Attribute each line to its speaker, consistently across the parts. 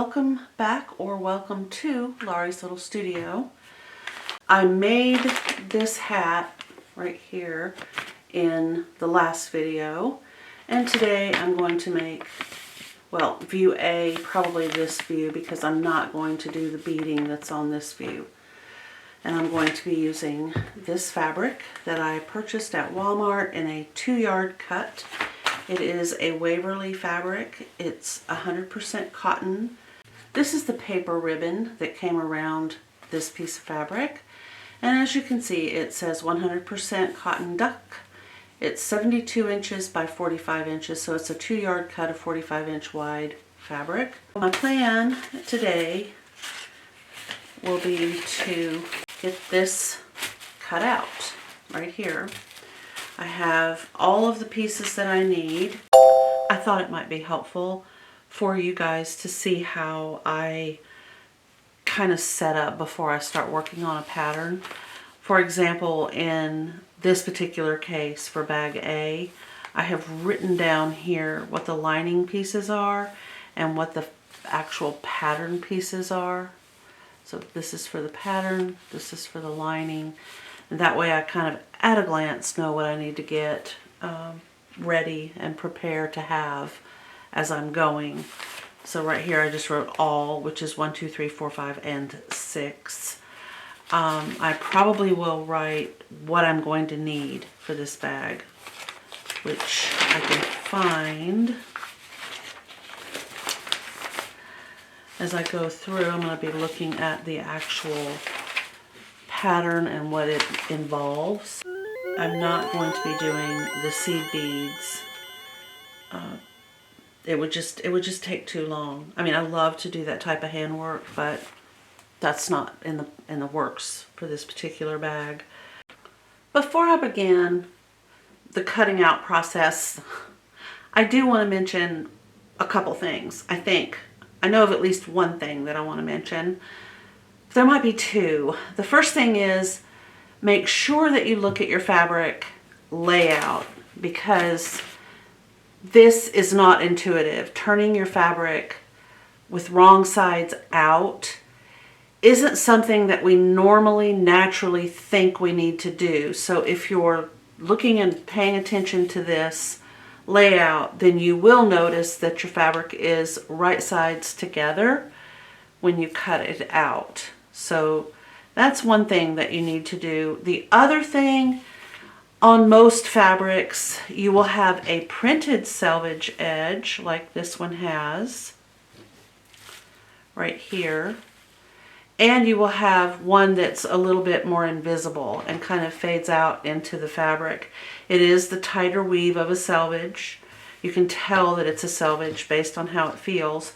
Speaker 1: welcome back or welcome to Laurie's Little Studio. I made this hat right here in the last video, and today I'm going to make, well, view A, probably this view, because I'm not going to do the beading that's on this view. And I'm going to be using this fabric that I purchased at Walmart in a 2-yard cut. It is a Waverly fabric. It's 100% cotton. This is the paper ribbon that came around this piece of fabric. And as you can see, it says 100% cotton duck. It's 72 inches by 45 inches, so it's a 2-yard cut of 45-inch wide fabric. My plan today will be to get this cut out right here. I have all of the pieces that I need. I thought it might be helpful for you guys to see how I kind of set up before I start working on a pattern. For example, in this particular case for bag A, I have written down here what the lining pieces are and what the actual pattern pieces are. So this is for the pattern, this is for the lining, and that way I kind of at a glance know what I need to get ready and prepare to have as I'm going. So right here I just wrote all, which is 1, 2, 3, 4, 5, and 6. I probably will write what I'm going to need for this bag, which I can find as I go through. I'm going to be looking at the actual pattern and what it involves. I'm not going to be doing the seed beads. It would just take too long. I mean, I love to do that type of handwork, but that's not in the works for this particular bag. Before I begin the cutting out process, I do want to mention a couple things. I know of at least one thing that I want to mention. There might be two. The first thing is make sure that you look at your fabric layout, because this is not intuitive. Turning your fabric with wrong sides out isn't something that we normally naturally think we need to do. So if you're looking and paying attention to this layout, then you will notice that your fabric is right sides together when you cut it out. So that's one thing that you need to do. The other thing, on most fabrics, you will have a printed selvage edge like this one has right here. And you will have one that's a little bit more invisible and kind of fades out into the fabric. It is the tighter weave of a selvage. You can tell that it's a selvage based on how it feels,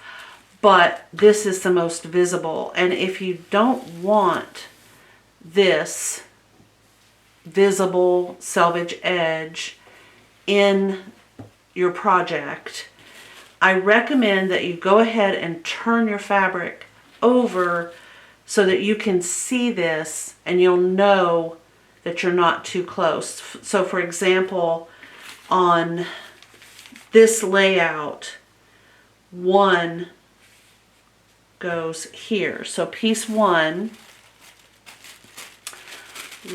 Speaker 1: but this is the most visible. And if you don't want this visible selvage edge in your project, I recommend that you go ahead and turn your fabric over so that you can see this and you'll know that you're not too close. So for example, on this layout, one goes here. So piece 1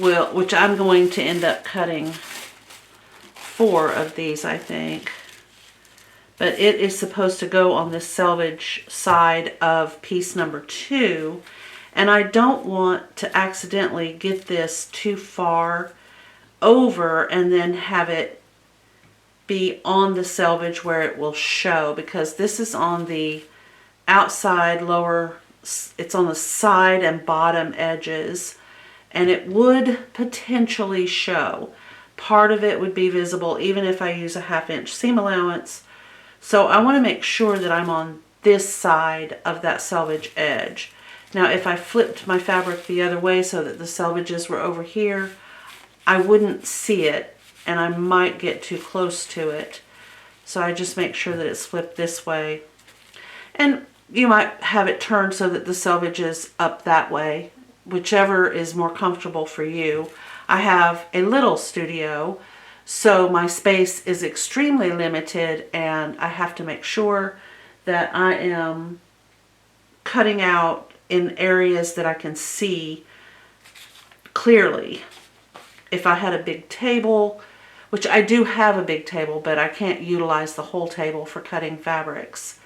Speaker 1: which I'm going to end up cutting 4 of these, I think. But it is supposed to go on the selvage side of piece number 2. And I don't want to accidentally get this too far over and then have it be on the selvage where it will show, because this is on the outside lower, it's on the side and bottom edges, and it would potentially show. Part of it would be visible even if I use a 1/2 inch seam allowance. So I want to make sure that I'm on this side of that selvage edge. Now if I flipped my fabric the other way so that the selvages were over here, I wouldn't see it and I might get too close to it. So I just make sure that it's flipped this way. And you might have it turned so that the selvage is up that way, whichever is more comfortable for you. I have a little studio, so my space is extremely limited, and I have to make sure that I am cutting out in areas that I can see clearly. If I had a big table, which I do have a big table, but I can't utilize the whole table for cutting fabrics.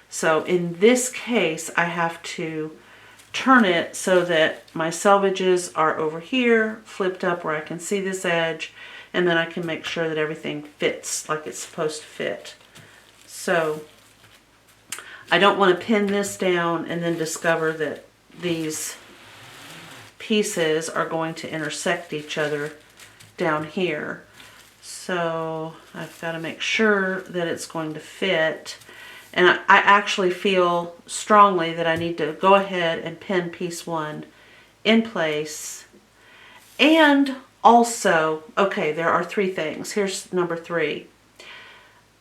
Speaker 1: So in this case, I have to turn it so that my selvages are over here, flipped up where I can see this edge, and then I can make sure that everything fits like it's supposed to fit. So I don't want to pin this down and then discover that these pieces are going to intersect each other down here. So I've got to make sure that it's going to fit. And I actually feel strongly that I need to go ahead and pin piece 1 in place. And also, okay, there are 3 things. Here's number 3.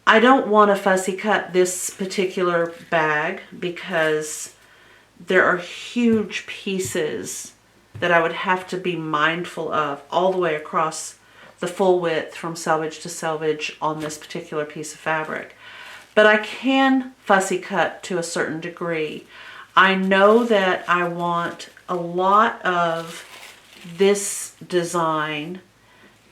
Speaker 1: I don't want to fussy cut this particular bag because there are huge pieces that I would have to be mindful of all the way across the full width from selvage to selvage on this particular piece of fabric. But I can fussy cut to a certain degree. I know that I want a lot of this design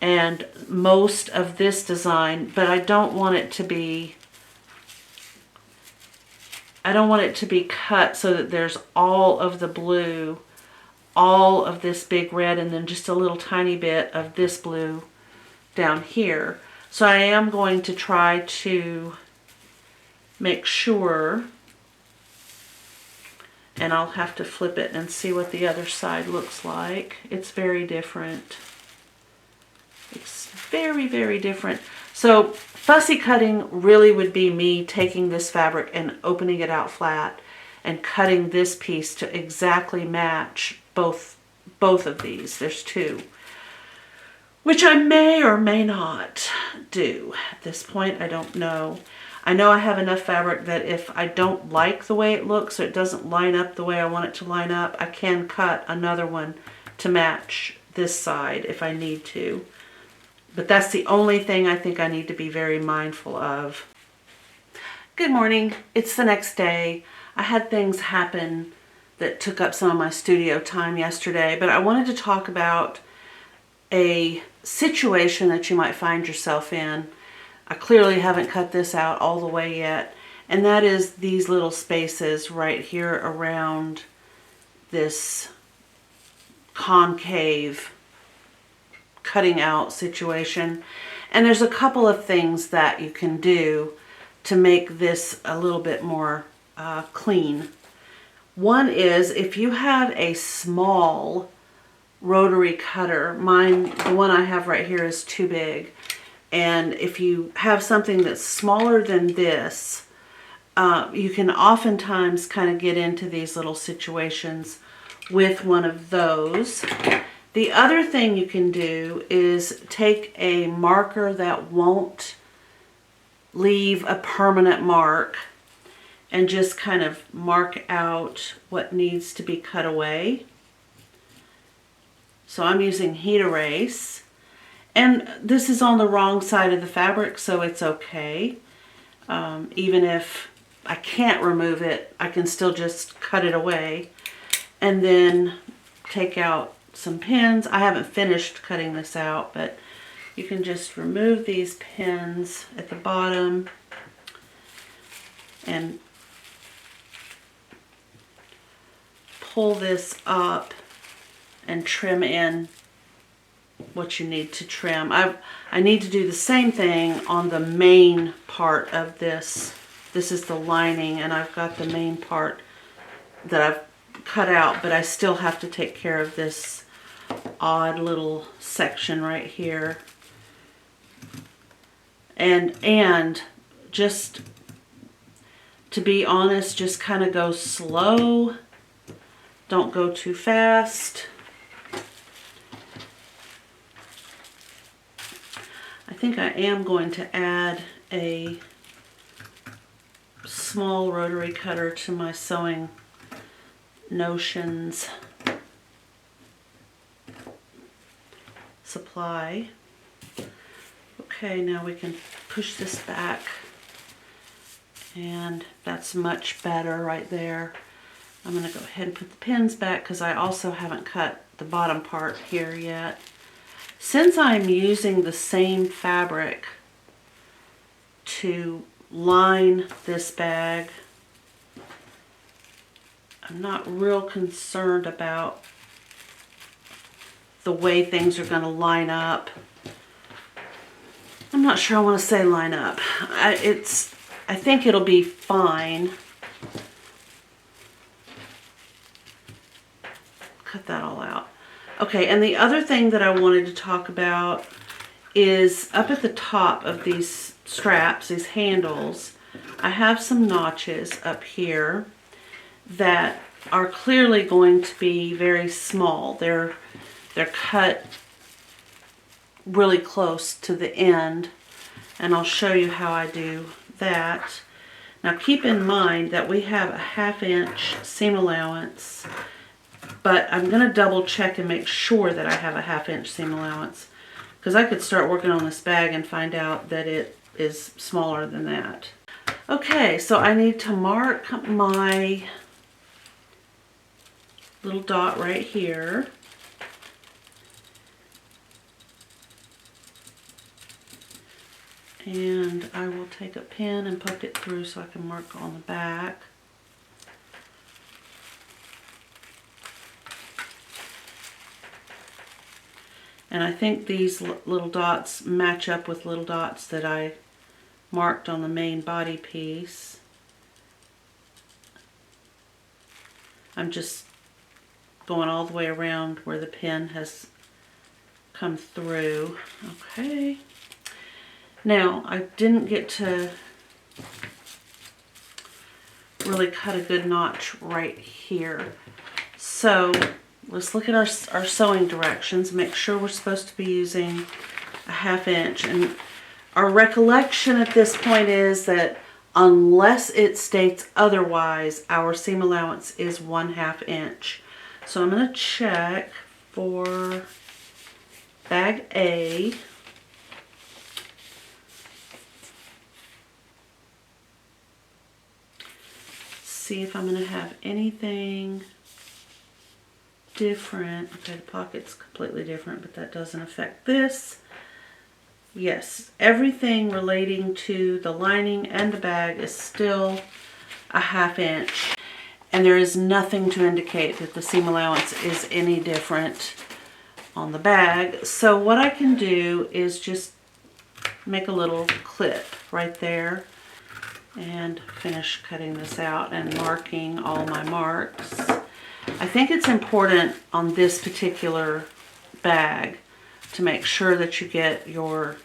Speaker 1: and most of this design, but I don't want it to be cut so that there's all of the blue, all of this big red, and then just a little tiny bit of this blue down here. So I am going to try to make sure, and I'll have to flip it and see what the other side looks like. It's very different. It's very, very different. So fussy cutting really would be me taking this fabric and opening it out flat and cutting this piece to exactly match both of these. There's 2, which I may or may not do. At this point, I don't know. I know I have enough fabric that if I don't like the way it looks or it doesn't line up the way I want it to line up, I can cut another one to match this side if I need to. But that's the only thing I think I need to be very mindful of. Good morning. It's the next day. I had things happen that took up some of my studio time yesterday, but I wanted to talk about a situation that you might find yourself in. I clearly haven't cut this out all the way yet, and that is these little spaces right here around this concave cutting out situation. And there's a couple of things that you can do to make this a little bit more clean. One is if you have a small rotary cutter, mine, the one I have right here is too big. And if you have something that's smaller than this, you can oftentimes kind of get into these little situations with one of those. The other thing you can do is take a marker that won't leave a permanent mark and just kind of mark out what needs to be cut away. So I'm using heat erase, and this is on the wrong side of the fabric, so it's okay. Even if I can't remove it, I can still just cut it away and then take out some pins. I haven't finished cutting this out, but you can just remove these pins at the bottom and pull this up and trim in what you need to trim. I need to do the same thing on the main part of this. This is the lining, and I've got the main part that I've cut out, but I still have to take care of this odd little section right here. And just to be honest, just kind of go slow. Don't go too fast. I think I am going to add a small rotary cutter to my sewing notions supply. Okay, now we can push this back, and that's much better right there. I'm going to go ahead and put the pins back because I also haven't cut the bottom part here yet. Since I'm using the same fabric to line this bag, I'm not real concerned about the way things are going to line up. I'm not sure I want to say line up. I think it'll be fine. Cut that all out. Okay, and the other thing that I wanted to talk about is up at the top of these straps, these handles, I have some notches up here that are clearly going to be very small. They're cut really close to the end, and I'll show you how I do that. Now keep in mind that we have a 1/2 inch seam allowance, but I'm going to double check and make sure that I have a 1/2 inch seam allowance, because I could start working on this bag and find out that it is smaller than that. Okay, so I need to mark my little dot right here. And I will take a pin and poke it through so I can mark on the back. And I think these little dots match up with little dots that I marked on the main body piece. I'm just going all the way around where the pin has come through. Okay. Now, I didn't get to really cut a good notch right here. So let's look at our sewing directions, make sure we're supposed to be using a 1/2 inch. And our recollection at this point is that unless it states otherwise, our seam allowance is 1/2 inch. So I'm going to check for bag A. See if I'm going to have anything different. Okay, the pocket's completely different, but that doesn't affect this. Yes, everything relating to the lining and the bag is still a 1/2 inch. And there is nothing to indicate that the seam allowance is any different on the bag. So what I can do is just make a little clip right there and finish cutting this out and marking all my marks. I think it's important on this particular bag to make sure that you get your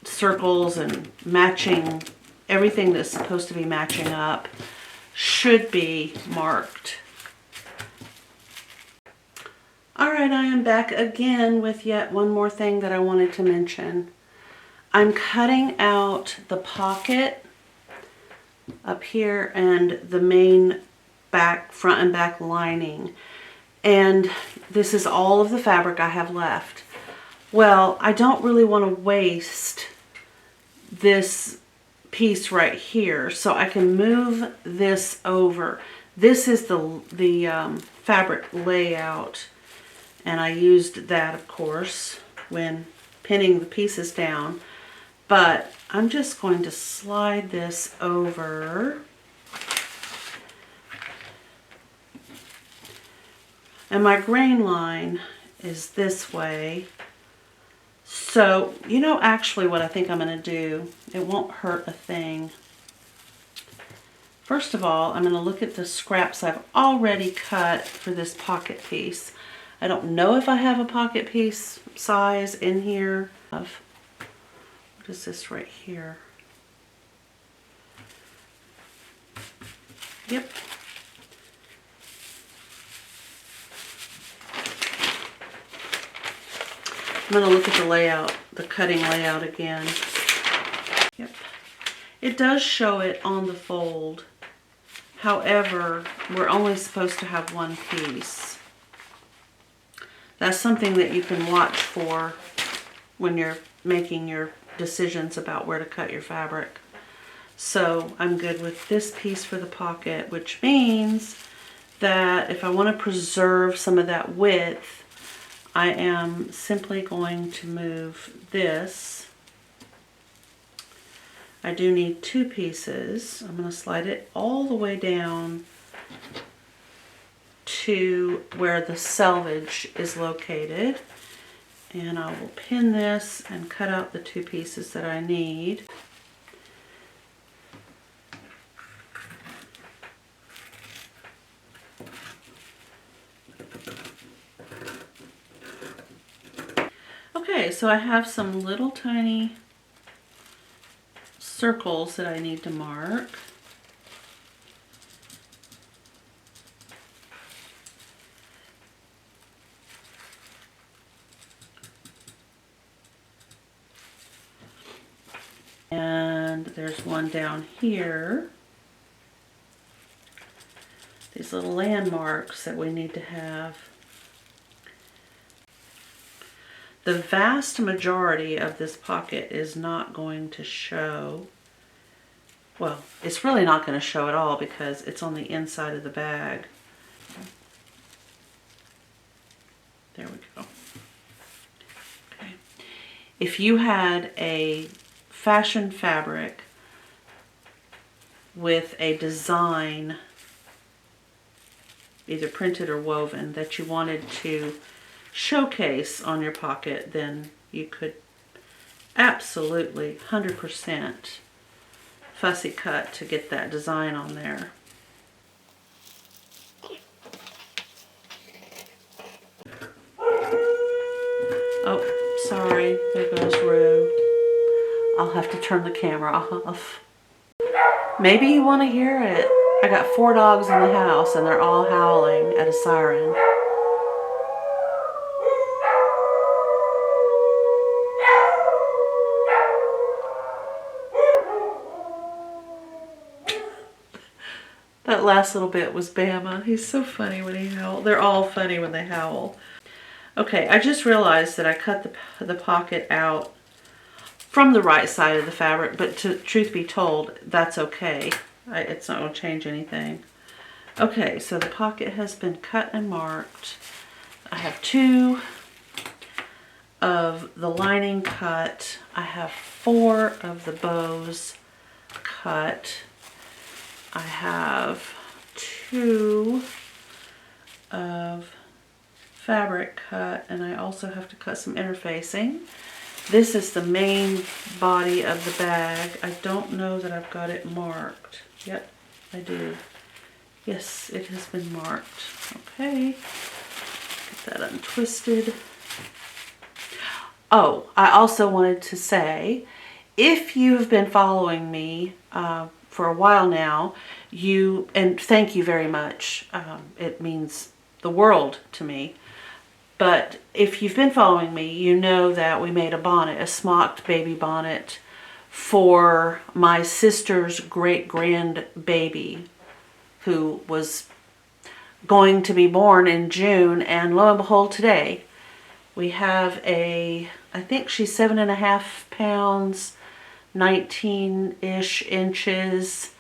Speaker 1: circles and matching, everything that's supposed to be matching up should be marked. Alright, I am back again with yet one more thing that I wanted to mention. I'm cutting out the pocket up here and the main back, front and back lining. And this is all of the fabric I have left. Well, I don't really want to waste this piece right here, so I can move this over. This is the fabric layout, and I used that, of course, when pinning the pieces down. But I'm just going to slide this over. And my grain line is this way. So, you know, actually what I think I'm going to do, it won't hurt a thing. First of all, I'm going to look at the scraps I've already cut for this pocket piece. I don't know if I have a pocket piece size in here. What is this right here? Yep. I'm going to look at the layout, the cutting layout again. Yep. It does show it on the fold. However, we're only supposed to have one piece. That's something that you can watch for when you're making your decisions about where to cut your fabric. So I'm good with this piece for the pocket, which means that if I want to preserve some of that width, I am simply going to move this. I do need 2 pieces. I'm going to slide it all the way down to where the selvage is located. And I will pin this and cut out the 2 pieces that I need. Okay, so I have some little tiny circles that I need to mark. And there's one down here. These little landmarks that we need to have. The vast majority of this pocket is not going to show. Well, it's really not going to show at all because it's on the inside of the bag. There we go. Okay. If you had a fashion fabric with a design, either printed or woven, that you wanted to showcase on your pocket, then you could absolutely 100% fussy cut to get that design on there. Oh, sorry, there goes Rue. I'll have to turn the camera off. Maybe you want to hear it. I got 4 dogs in the house and they're all howling at a siren. That last little bit was Bama. He's so funny when he howls. They're all funny when they howl. Okay, I just realized that I cut the pocket out from the right side of the fabric, but truth be told, that's okay. It's not going to change anything. Okay, so the pocket has been cut and marked. I have 2 of the lining cut. I have 4 of the bows cut. I have 2 of fabric cut, and I also have to cut some interfacing. This is the main body of the bag. I don't know that I've got it marked. Yep, I do. Yes, it has been marked. Okay, get that untwisted. Oh, I also wanted to say, if you've been following me for a while now, and thank you very much. It means the world to me. But if you've been following me, you know that we made a bonnet, a smocked baby bonnet for my sister's great-grandbaby who was going to be born in June, and lo and behold, today we have I think she's 7.5 pounds, 19-ish inches,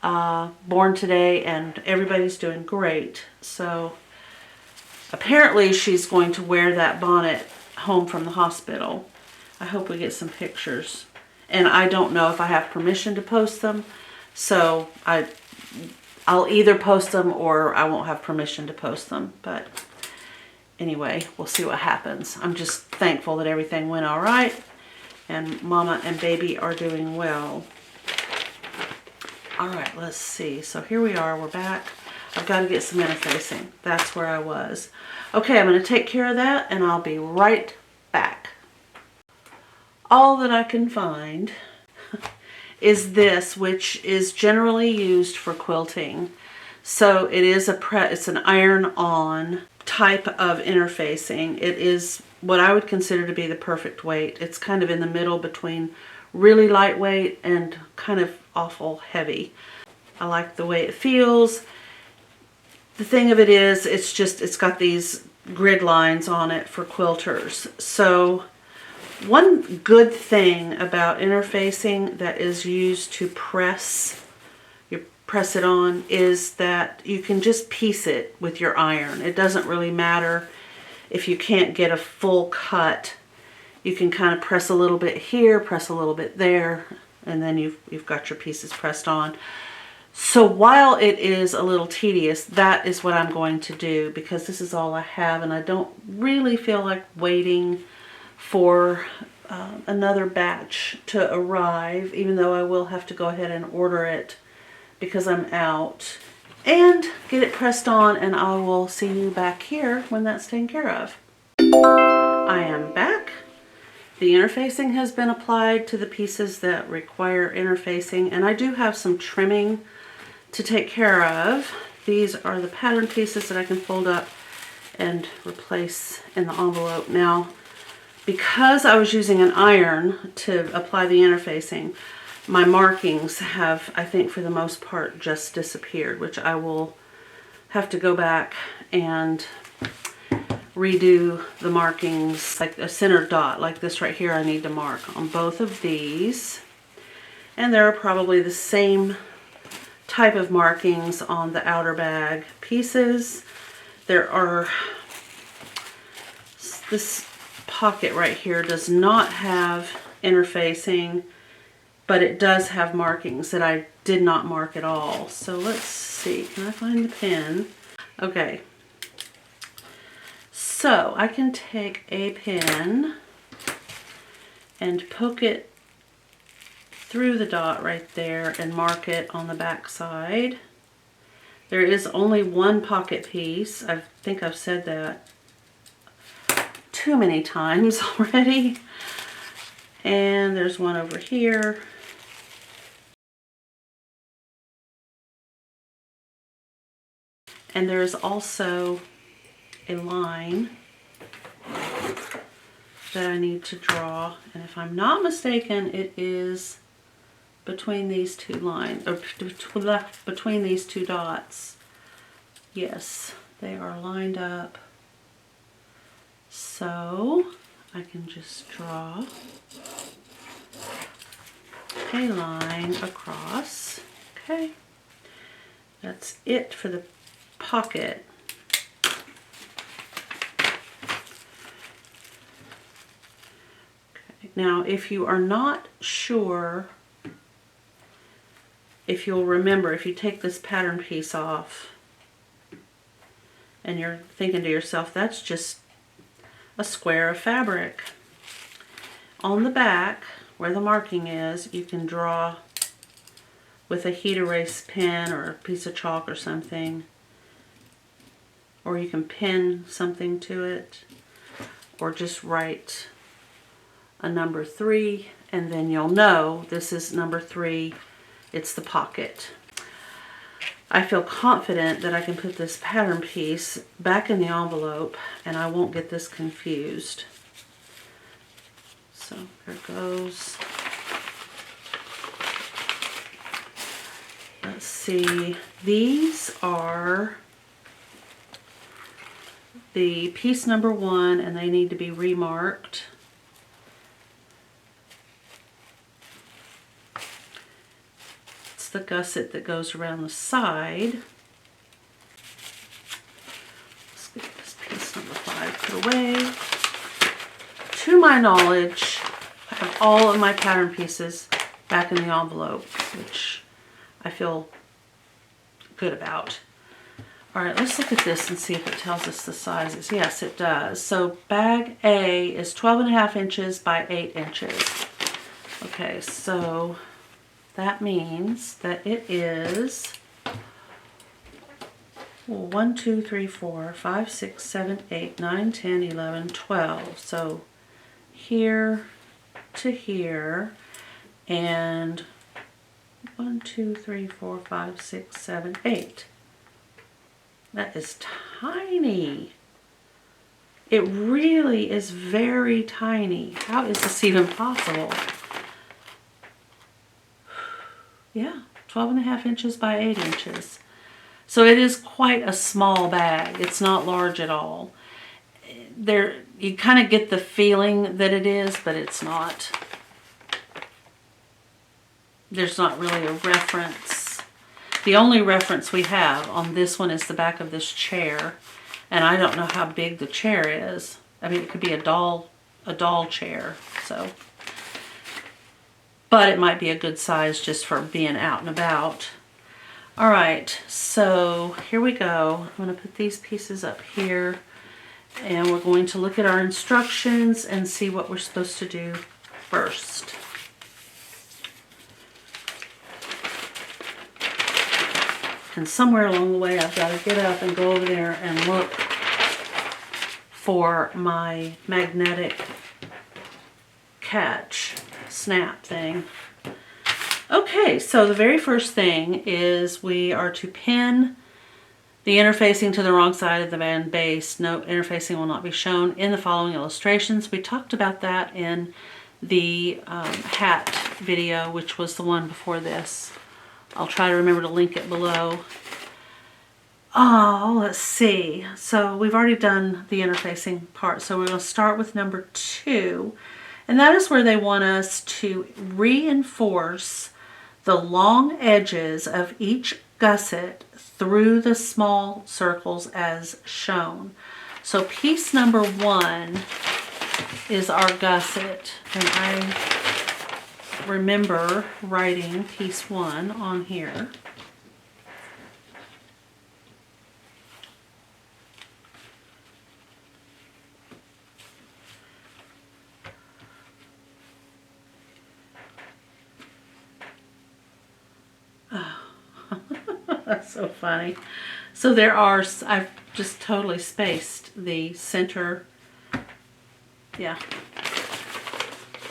Speaker 1: born today, and everybody's doing great. So apparently she's going to wear that bonnet home from the hospital. I hope we get some pictures. And I don't know if I have permission to post them, so I'll either post them or I won't have permission to post them. But anyway, we'll see what happens. I'm just thankful that everything went all right and Mama and baby are doing well. All right, let's see. So here we are, we're back. I've got to get some interfacing. That's where I was. Okay, I'm going to take care of that and I'll be right back. All that I can find is this, which is generally used for quilting. So it is it's an iron-on type of interfacing. It is what I would consider to be the perfect weight. It's kind of in the middle between really lightweight and kind of awful heavy. I like the way it feels. The thing of it is, it's got these grid lines on it for quilters. So One good thing about interfacing that is used to press it on is that you can just piece it with your iron. It doesn't really matter if you can't get a full cut. You can kind of press a little bit here, press a little bit there, and then you've got your pieces pressed on. So while it is a little tedious, that is what I'm going to do because this is all I have and I don't really feel like waiting for another batch to arrive, even though I will have to go ahead and order it because I'm out, and get it pressed on, and I will see you back here when that's taken care of. I am back. The interfacing has been applied to the pieces that require interfacing, and I do have some trimming to take care of. These are the pattern pieces that I can fold up and replace in the envelope. Now, because I was using an iron to apply the interfacing, my markings have, I think for the most part, just disappeared, which I will have to go back and redo the markings, like a center dot, like this right here I need to mark on both of these. And there are probably the same type of markings on the outer bag pieces. There are, this pocket right here does not have interfacing, but it does have markings that I did not mark at all. So let's see, can I find the pin? Okay, so I can take a pin and poke it through the dot right there and mark it on the back side. There is only one pocket piece. I think I've said that too many times already. And there's one over here. And there's also a line that I need to draw. And if I'm not mistaken, it is between these two lines, or between these two dots. Yes, they are lined up. So I can just draw a line across. Okay, that's it for the pocket. Okay. Now, if you are not sure, if you'll remember, if you take this pattern piece off and you're thinking to yourself, that's just a square of fabric. On the back, where the marking is, you can draw with a heat erase pen or a piece of chalk or something. Or you can pin something to it, or just write a number 3, and then you'll know this is number 3, it's the pocket. I feel confident that I can put this pattern piece back in the envelope and I won't get this confused. So there goes. Let's see, these are the piece number 1 and they need to be remarked. It's the gusset that goes around the side. Let's get this piece number 5 put away. To my knowledge, I have all of my pattern pieces back in the envelope, which I feel good about. All right, let's look at this and see if it tells us the sizes. Yes, it does. So bag A is 12.5 inches by 8 inches. Okay, so that means that it is 1, 2, 3, 4, 5, 6, 7, 8, 9, 10, 11, 12. So here to here, and 1, 2, 3, 4, 5, 6, 7, 8. That is tiny. It really is very tiny. How is this even possible? Yeah, 12.5 inches by 8 inches. So it is quite a small bag. It's not large at all. you kind of get the feeling that it is, but it's not. There's not really a reference. The only reference we have on this one is the back of this chair, and I don't know how big the chair is. I mean, it could be a doll chair, so. But it might be a good size just for being out and about. All right, so here we go. I'm going to put these pieces up here, and we're going to look at our instructions and see what we're supposed to do first. And somewhere along the way, I've got to get up and go over there and look for my magnetic catch snap thing. Okay, so the very first thing is we are to pin the interfacing to the wrong side of the band base. No interfacing will not be shown in the following illustrations. We talked about that in the hat video, which was the one before this. I'll try to remember to link it below. Oh, let's see. So we've already done the interfacing part. So we're going to start with number 2. And that is where they want us to reinforce the long edges of each gusset through the small circles as shown. So piece number 1 is our gusset. And I remember writing piece 1 on here. That's so funny. So there are, I've just totally spaced the center. Yeah.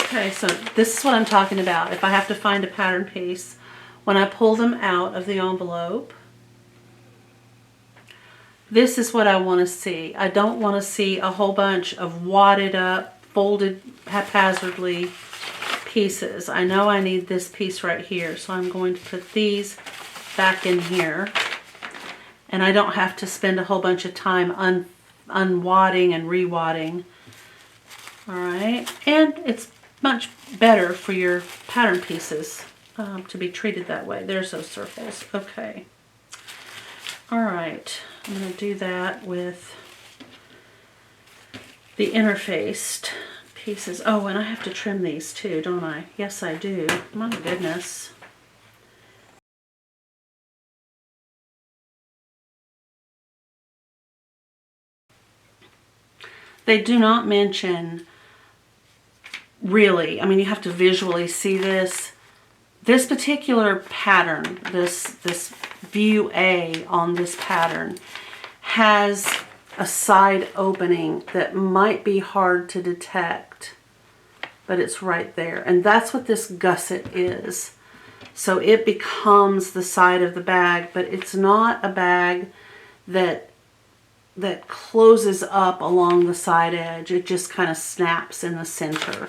Speaker 1: Okay, so this is what I'm talking about. If I have to find a pattern piece, when I pull them out of the envelope, this is what I want to see. I don't want to see a whole bunch of wadded up, folded haphazardly pieces. I know I need this piece right here, so I'm going to put these back in here, and I don't have to spend a whole bunch of time unwadding and rewadding. All right, and it's much better for your pattern pieces to be treated that way. There's those circles. Okay. All right, I'm going to do that with the interfaced pieces. Oh, and I have to trim these too, don't I? Yes, I do. My goodness. They do not mention, really, I mean, you have to visually see this. This particular pattern, this view A on this pattern, has a side opening that might be hard to detect, but it's right there. And that's what this gusset is. So it becomes the side of the bag, but it's not a bag that closes up along the side edge. It just kind of snaps in the center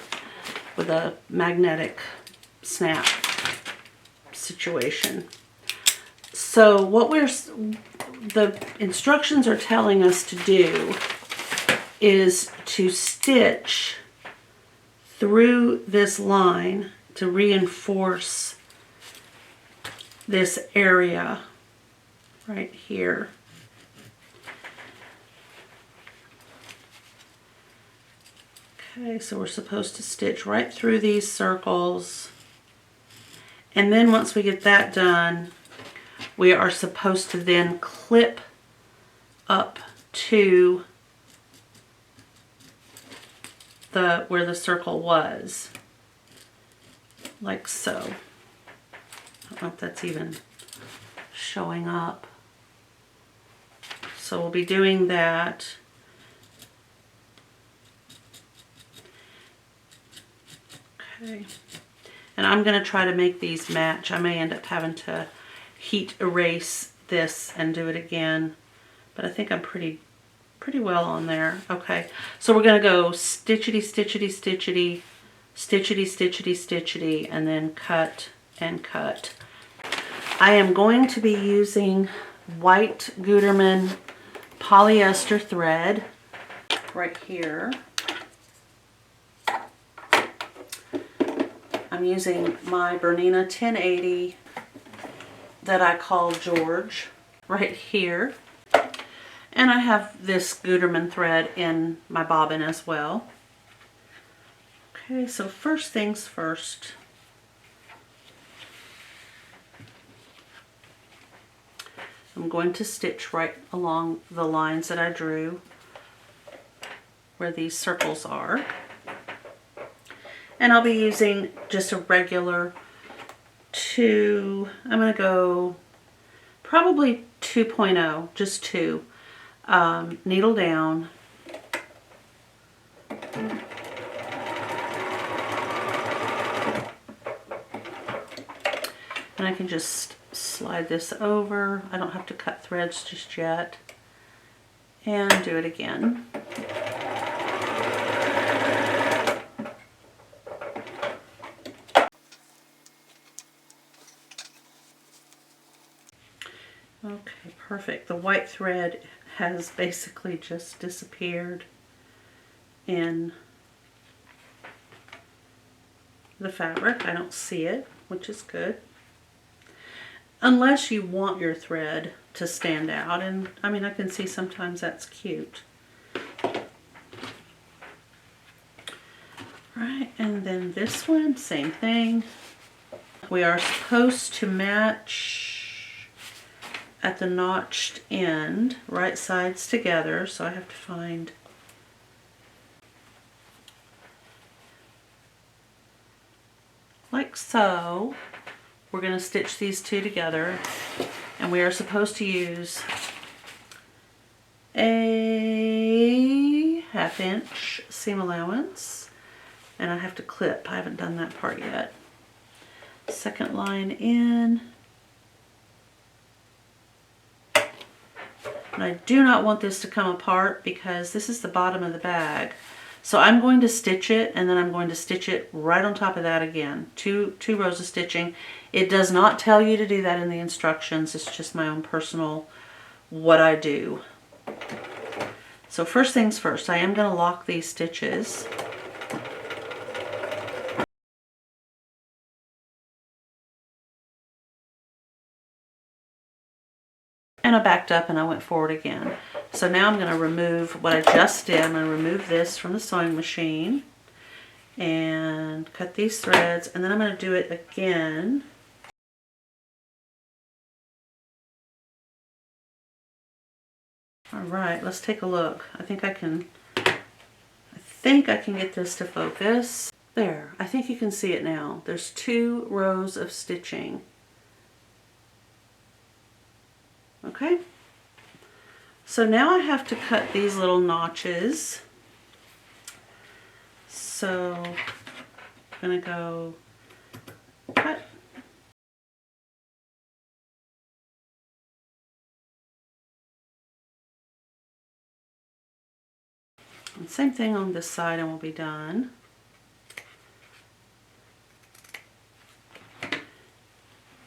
Speaker 1: with a magnetic snap situation. So what the instructions are telling us to do is to stitch through this line to reinforce this area right here. Okay, so we're supposed to stitch right through these circles, and then once we get that done, we are supposed to then clip up to where the circle was, like so. I don't know if that's even showing up. So we'll be doing that. Okay, and I'm going to try to make these match. I may end up having to heat erase this and do it again, but I think I'm pretty well on there. Okay, so we're going to go stitchity, stitchity, stitchity, stitchity, stitchity, stitchity, and then cut and cut. I am going to be using white Gutermann polyester thread. right here. I'm using my Bernina 1080 that I call George right here. And I have this Gutermann thread in my bobbin as well. Okay, so first things first. I'm going to stitch right along the lines that I drew where these circles are. And I'll be using just a regular I'm going to go probably 2.0, just 2. Needle down. And I can just slide this over. I don't have to cut threads just yet. And do it again. Okay, perfect. The white thread has basically just disappeared in the fabric. I don't see it, which is good. Unless you want your thread to stand out, and I mean, I can see sometimes that's cute. Right, and then this one, same thing. We are supposed to match at the notched end, right sides together, so I have to find like so. We're going to stitch these two together, and we are supposed to use a 1/2 inch seam allowance, and I have to clip. I haven't done that part yet. Second line in. And I do not want this to come apart because this is the bottom of the bag. So I'm going to stitch it, and then I'm going to stitch it right on top of that again. Two rows of stitching. It does not tell you to do that in the instructions. It's just my own personal what I do. So first things first, I am going to lock these stitches. And I backed up and I went forward again. So now I'm going to remove what I just did. I'm going to remove this from the sewing machine and cut these threads, and then I'm going to do it again. All right, let's take a look. I think I can get this to focus. There, I think you can see it now. There's 2 rows of stitching. Okay, so now I have to cut these little notches. So I'm going to go cut. And same thing on this side, and we'll be done.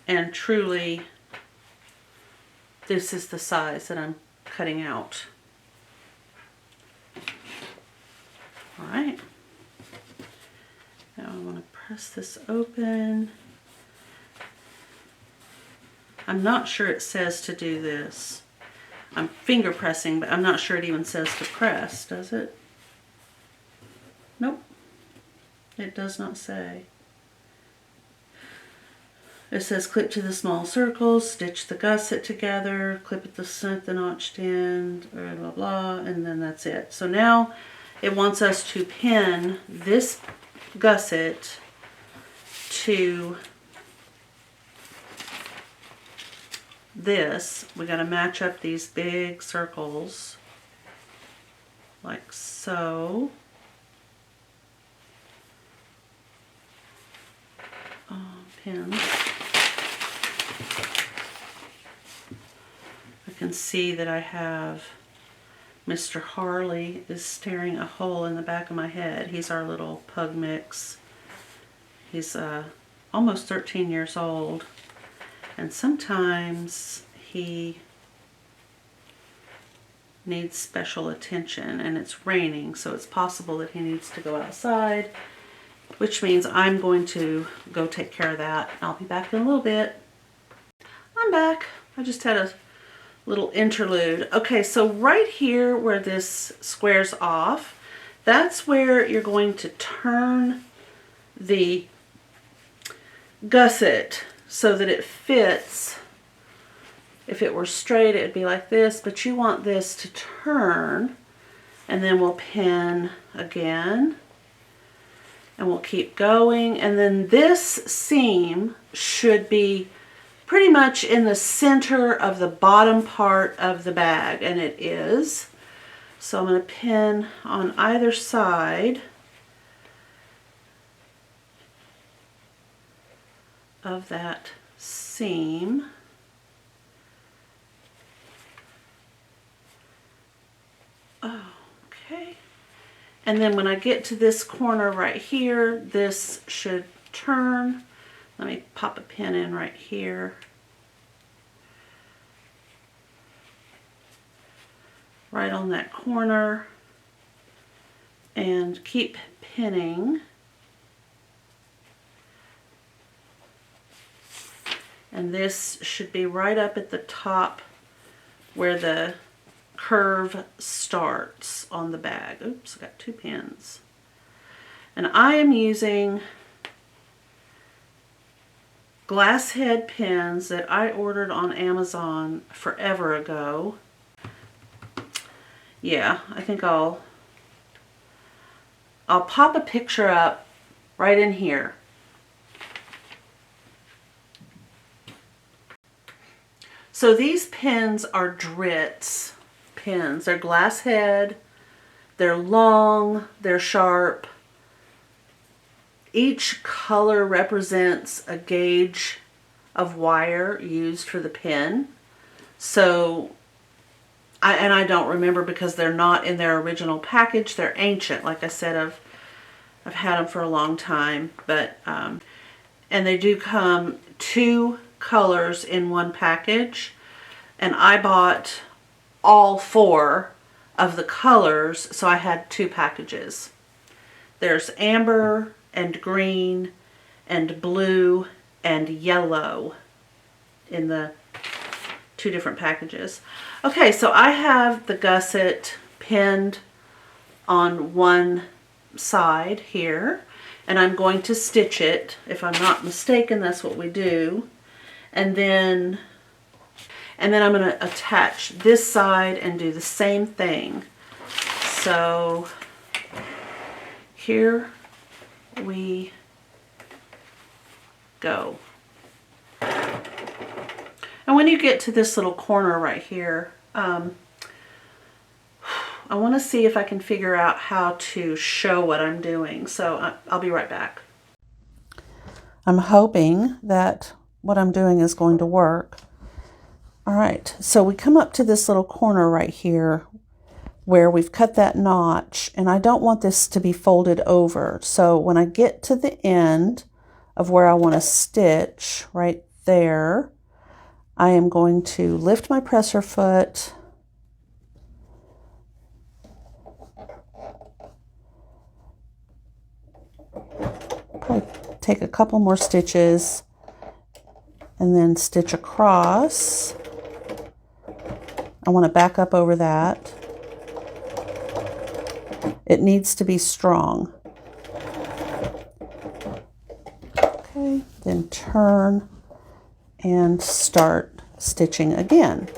Speaker 1: And truly, this is the size that I'm cutting out. All right. Now I want to press this open. I'm not sure it says to do this. I'm finger pressing, but I'm not sure it even says to press, does it? Nope. It does not say. It says clip to the small circles, stitch the gusset together, clip at the notched end, blah, blah, blah, and then that's it. So now it wants us to pin this gusset to this. We got to match up these big circles like so. Pins. I can see that I have Mr. Harley is staring a hole in the back of my head. He's our little pug mix. He's almost 13 years old, and sometimes he needs special attention, and it's raining, so it's possible that he needs to go outside, which means I'm going to go take care of that. I'll be back in a little bit. I'm back. I just had a little interlude. Okay, so right here where this squares off, that's where you're going to turn the gusset so that it fits. If it were straight, it'd be like this, but you want this to turn, and then we'll pin again, and we'll keep going. And then this seam should be pretty much in the center of the bottom part of the bag, and it is. So I'm going to pin on either side of that seam. Okay, and then when I get to this corner right here, this should turn. Let me pop a pin in right here. Right on that corner, and keep pinning. And this should be right up at the top where the curve starts on the bag. Oops, I got two pins. And I am using glass head pins that I ordered on Amazon forever ago. Yeah, I think I'll pop a picture up right in here. So these pins are Dritz pins. They're glass head, they're long, they're sharp. Each color represents a gauge of wire used for the pin. So, I don't remember because they're not in their original package. They're ancient. Like I said, I've had them for a long time, but and they do come 2 colors in one package, and I bought all 4 of the colors, so I had 2 packages. There's amber and green and blue and yellow in the 2 different packages. Okay, so I have the gusset pinned on one side here, and I'm going to stitch it. If I'm not mistaken, that's what we do. And then I'm going to attach this side and do the same thing. So here we go. And when you get to this little corner right here, I want to see if I can figure out how to show what I'm doing. So I'll be right back. I'm hoping that what I'm doing is going to work. All right, so we come up to this little corner right here where we've cut that notch, and I don't want this to be folded over. So when I get to the end of where I want to stitch right there, I am going to lift my presser foot, probably take a couple more stitches, and then stitch across. I want to back up over that. It needs to be strong. Okay, then turn and start stitching again.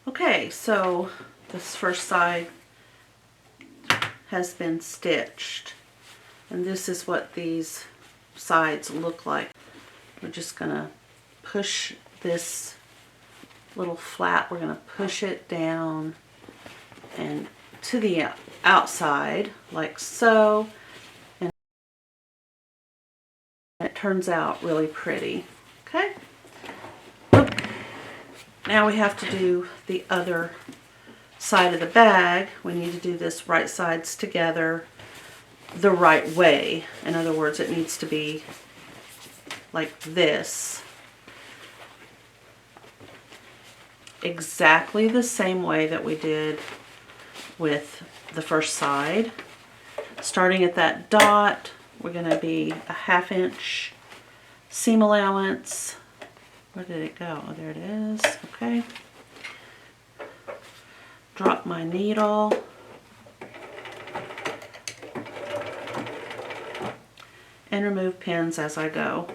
Speaker 1: Okay, so this first side has been stitched, and this is what these sides look like. We're just gonna push this little flap, we're gonna push it down and to the outside like so, and it turns out really pretty. Okay, now we have to do the other side of the bag. We need to do this right sides together the right way. In other words, it needs to be like this. exactly the same way that we did with the first side. Starting at that dot, we're going to be a 1/2 inch seam allowance. Where did it go? Oh, there it is. Okay. Drop my needle. And remove pins as I go.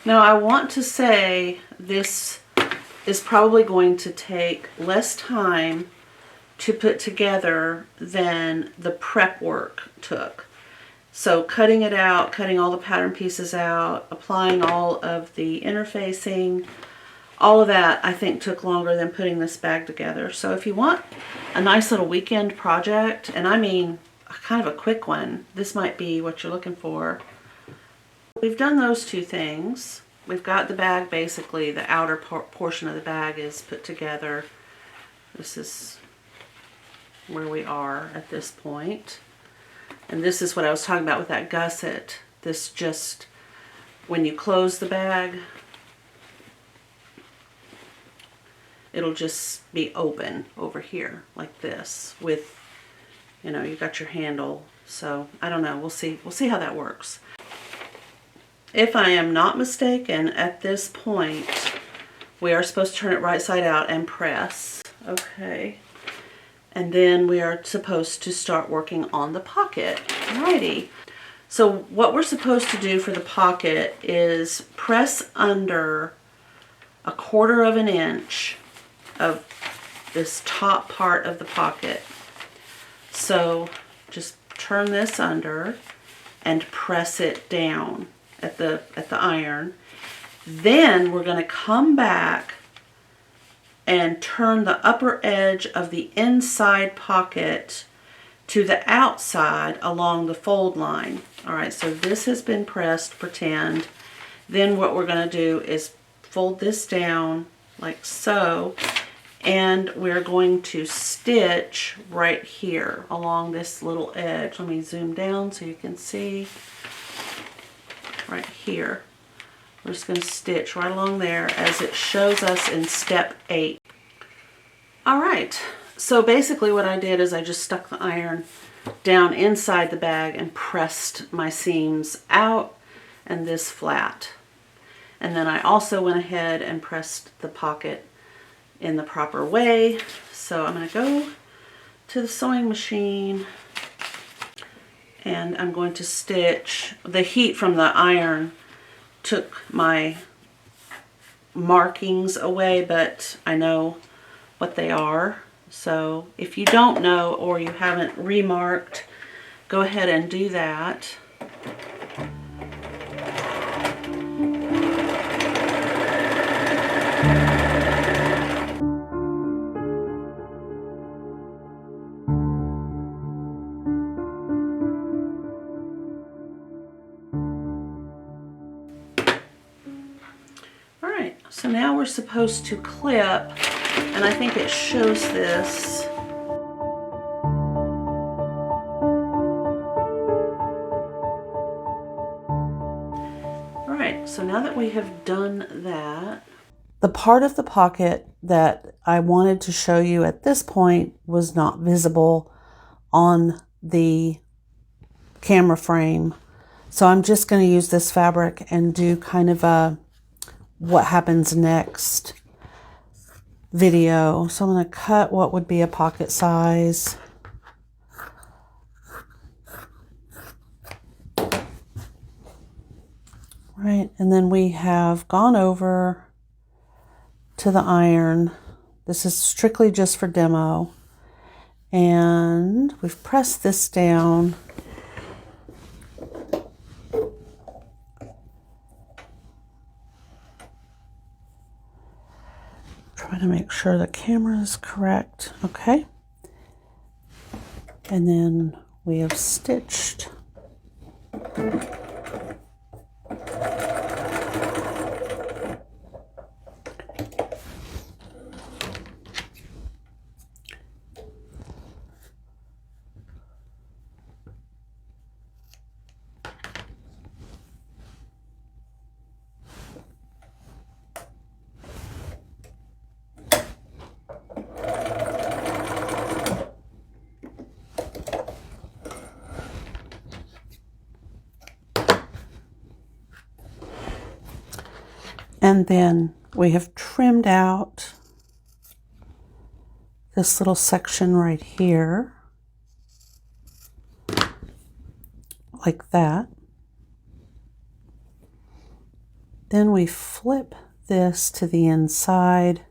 Speaker 1: Now I want to say this is probably going to take less time to put together than the prep work took. So cutting it out, cutting all the pattern pieces out, applying all of the interfacing, all of that I think took longer than putting this bag together. So if you want a nice little weekend project, and I mean kind of a quick one, this might be what you're looking for. We've done those two things. We've got the bag, basically the outer portion of the bag is put together. This is where we are at this point. And this is what I was talking about with that gusset. This just, when you close the bag, it'll just be open over here like this with, you know, you've got your handle. So I don't know, we'll see how that works. If I am not mistaken, at this point, we are supposed to turn it right side out and press. Okay. And then we are supposed to start working on the pocket. Alrighty. So what we're supposed to do for the pocket is press under 1/4 inch of this top part of the pocket. So just turn this under and press it down at the iron. Then we're going to come back and turn the upper edge of the inside pocket to the outside along the fold line. All right, so this has been pressed, pretend. Then what we're going to do is fold this down like so, and we're going to stitch right here along this little edge. Let me zoom down so you can see. Right here. We're just going to stitch right along there as it shows us in step 8. Alright, so basically what I did is I just stuck the iron down inside the bag and pressed my seams out and this flat. And then I also went ahead and pressed the pocket in the proper way. So I'm going to go to the sewing machine and I'm going to stitch. The heat from the iron took my markings away, but I know what they are. So if you don't know or you haven't remarked, go ahead and do that. So now we're supposed to clip, and I think it shows this. All right, so now that we have done that, the part of the pocket that I wanted to show you at this point was not visible on the camera frame. So I'm just going to use this fabric and do kind of a what happens next video. So I'm going to cut what would be a pocket size. Right, and then we have gone over to the iron. This is strictly just for demo. And we've pressed this down. Try Gotta make sure the camera is correct. Okay. And then we have stitched. And then we have trimmed out this little section right here, like that. Then we flip this to the inside.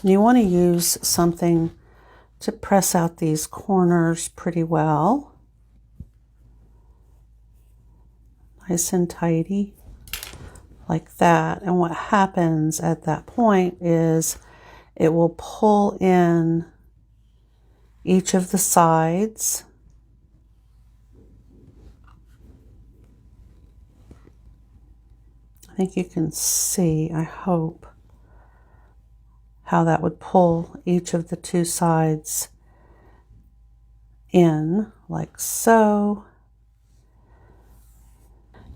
Speaker 1: And you want to use something to press out these corners pretty well. Nice and tidy. Like that. And what happens at that point is it will pull in each of the sides. I think you can see, I hope, how that would pull each of the two sides in, like so.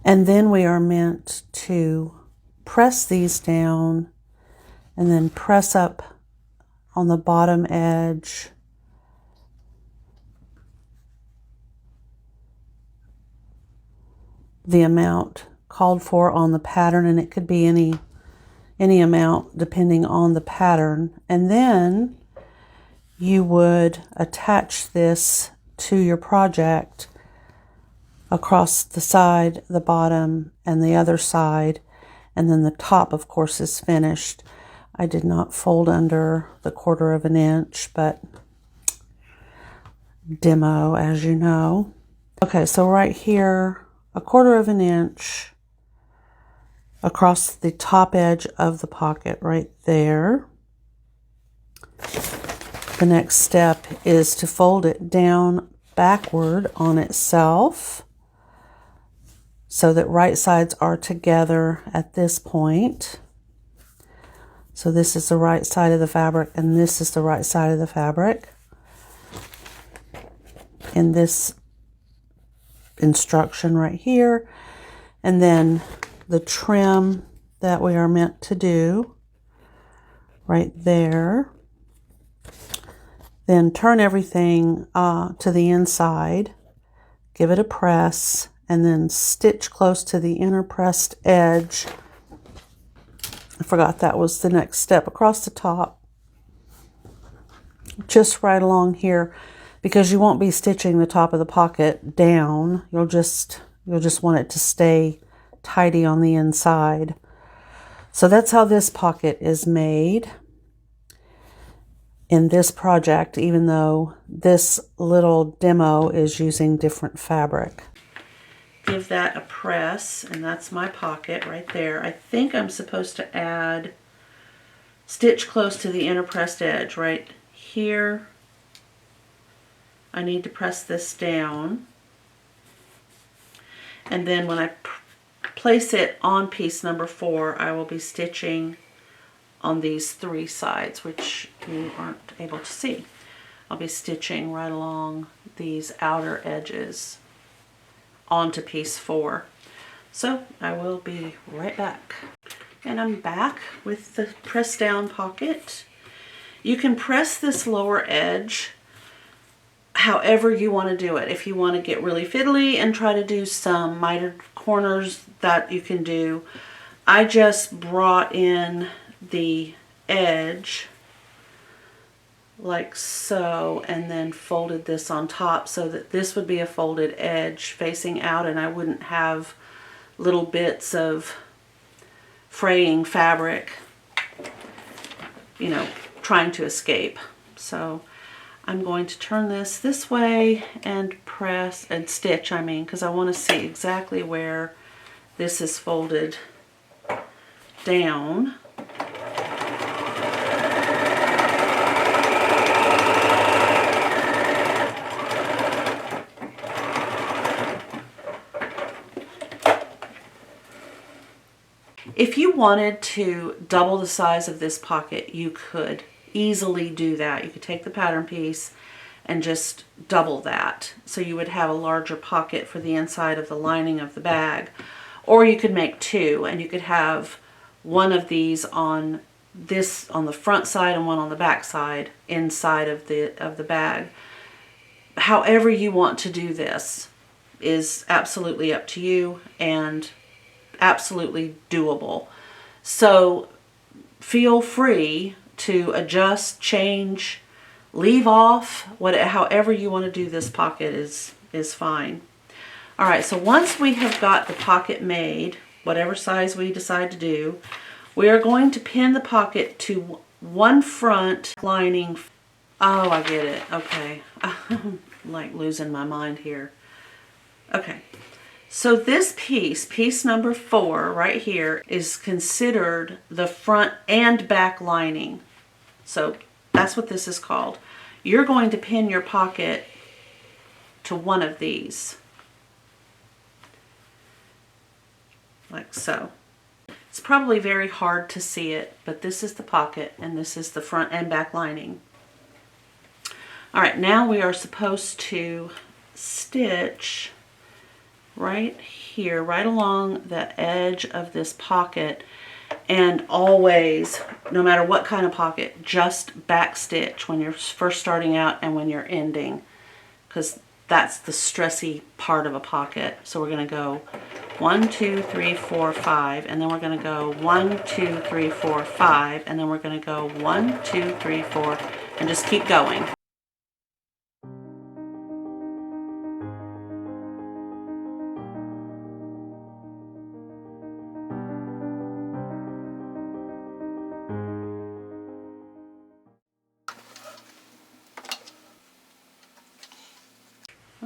Speaker 1: And then we are meant to press these down and then press up on the bottom edge. The amount called for on the pattern, and it could be any amount depending on the pattern. And then you would attach this to your project across the side, the bottom, and the other side, and then the top, of course, is finished. I did not fold under the 1/4 of an inch, but demo, as you know. Okay, so right here, 1/4 of an inch across the top edge of the pocket right there. The next step is to fold it down backward on itself, so that right sides are together at this point. So this is the right side of the fabric, and this is the right side of the fabric in this instruction right here. And then the trim that we are meant to do right there. Then turn everything to the inside, give it a press, and then stitch close to the inner pressed edge. I forgot that was the next step. Across the top, just right along here, because you won't be stitching the top of the pocket down. You'll just want it to stay tidy on the inside. So that's how this pocket is made in this project, even though this little demo is using different fabric. Give that a press, and that's my pocket right there. I think I'm supposed to add stitch close to the inner pressed edge right here. I need to press this down, and then when I place it on piece number 4, I will be stitching on these 3 sides, which you aren't able to see. I'll be stitching right along these outer edges onto piece 4. So I will be right back. And I'm back with the press down pocket. You can press this lower edge however you want to do it. If you want to get really fiddly and try to do some mitered corners, that you can do. I just brought in the edge like so, and then folded this on top so that this would be a folded edge facing out, and I wouldn't have little bits of fraying fabric, you know, trying to escape. So I'm going to turn this way and press and stitch, because I want to see exactly where this is folded down. If you wanted to double the size of this pocket, you could easily do that. You could take the pattern piece and just double that. So you would have a larger pocket for the inside of the lining of the bag. Or you could make two, and you could have one of these on the front side and one on the back side inside of the bag. However you want to do this is absolutely up to you and absolutely doable. So feel free to adjust, change, leave off, however you want to do this pocket is fine. All right, so once we have got the pocket made, whatever size we decide to do, we are going to pin the pocket to one front lining. Oh, I get it. Okay. I'm like losing my mind here. Okay. So this piece number 4 right here, is considered the front and back lining. So that's what this is called. You're going to pin your pocket to one of these. Like so. It's probably very hard to see it, but this is the pocket and this is the front and back lining. All right, now we are supposed to stitch right here, right along the edge of this pocket, and always, no matter what kind of pocket, just back stitch when you're first starting out and when you're ending, because that's the stressy part of a pocket. So we're going to go 1, 2, 3, 4, 5, and then we're going to go 1, 2, 3, 4, 5, and then we're going to go 1, 2, 3, 4, and just keep going.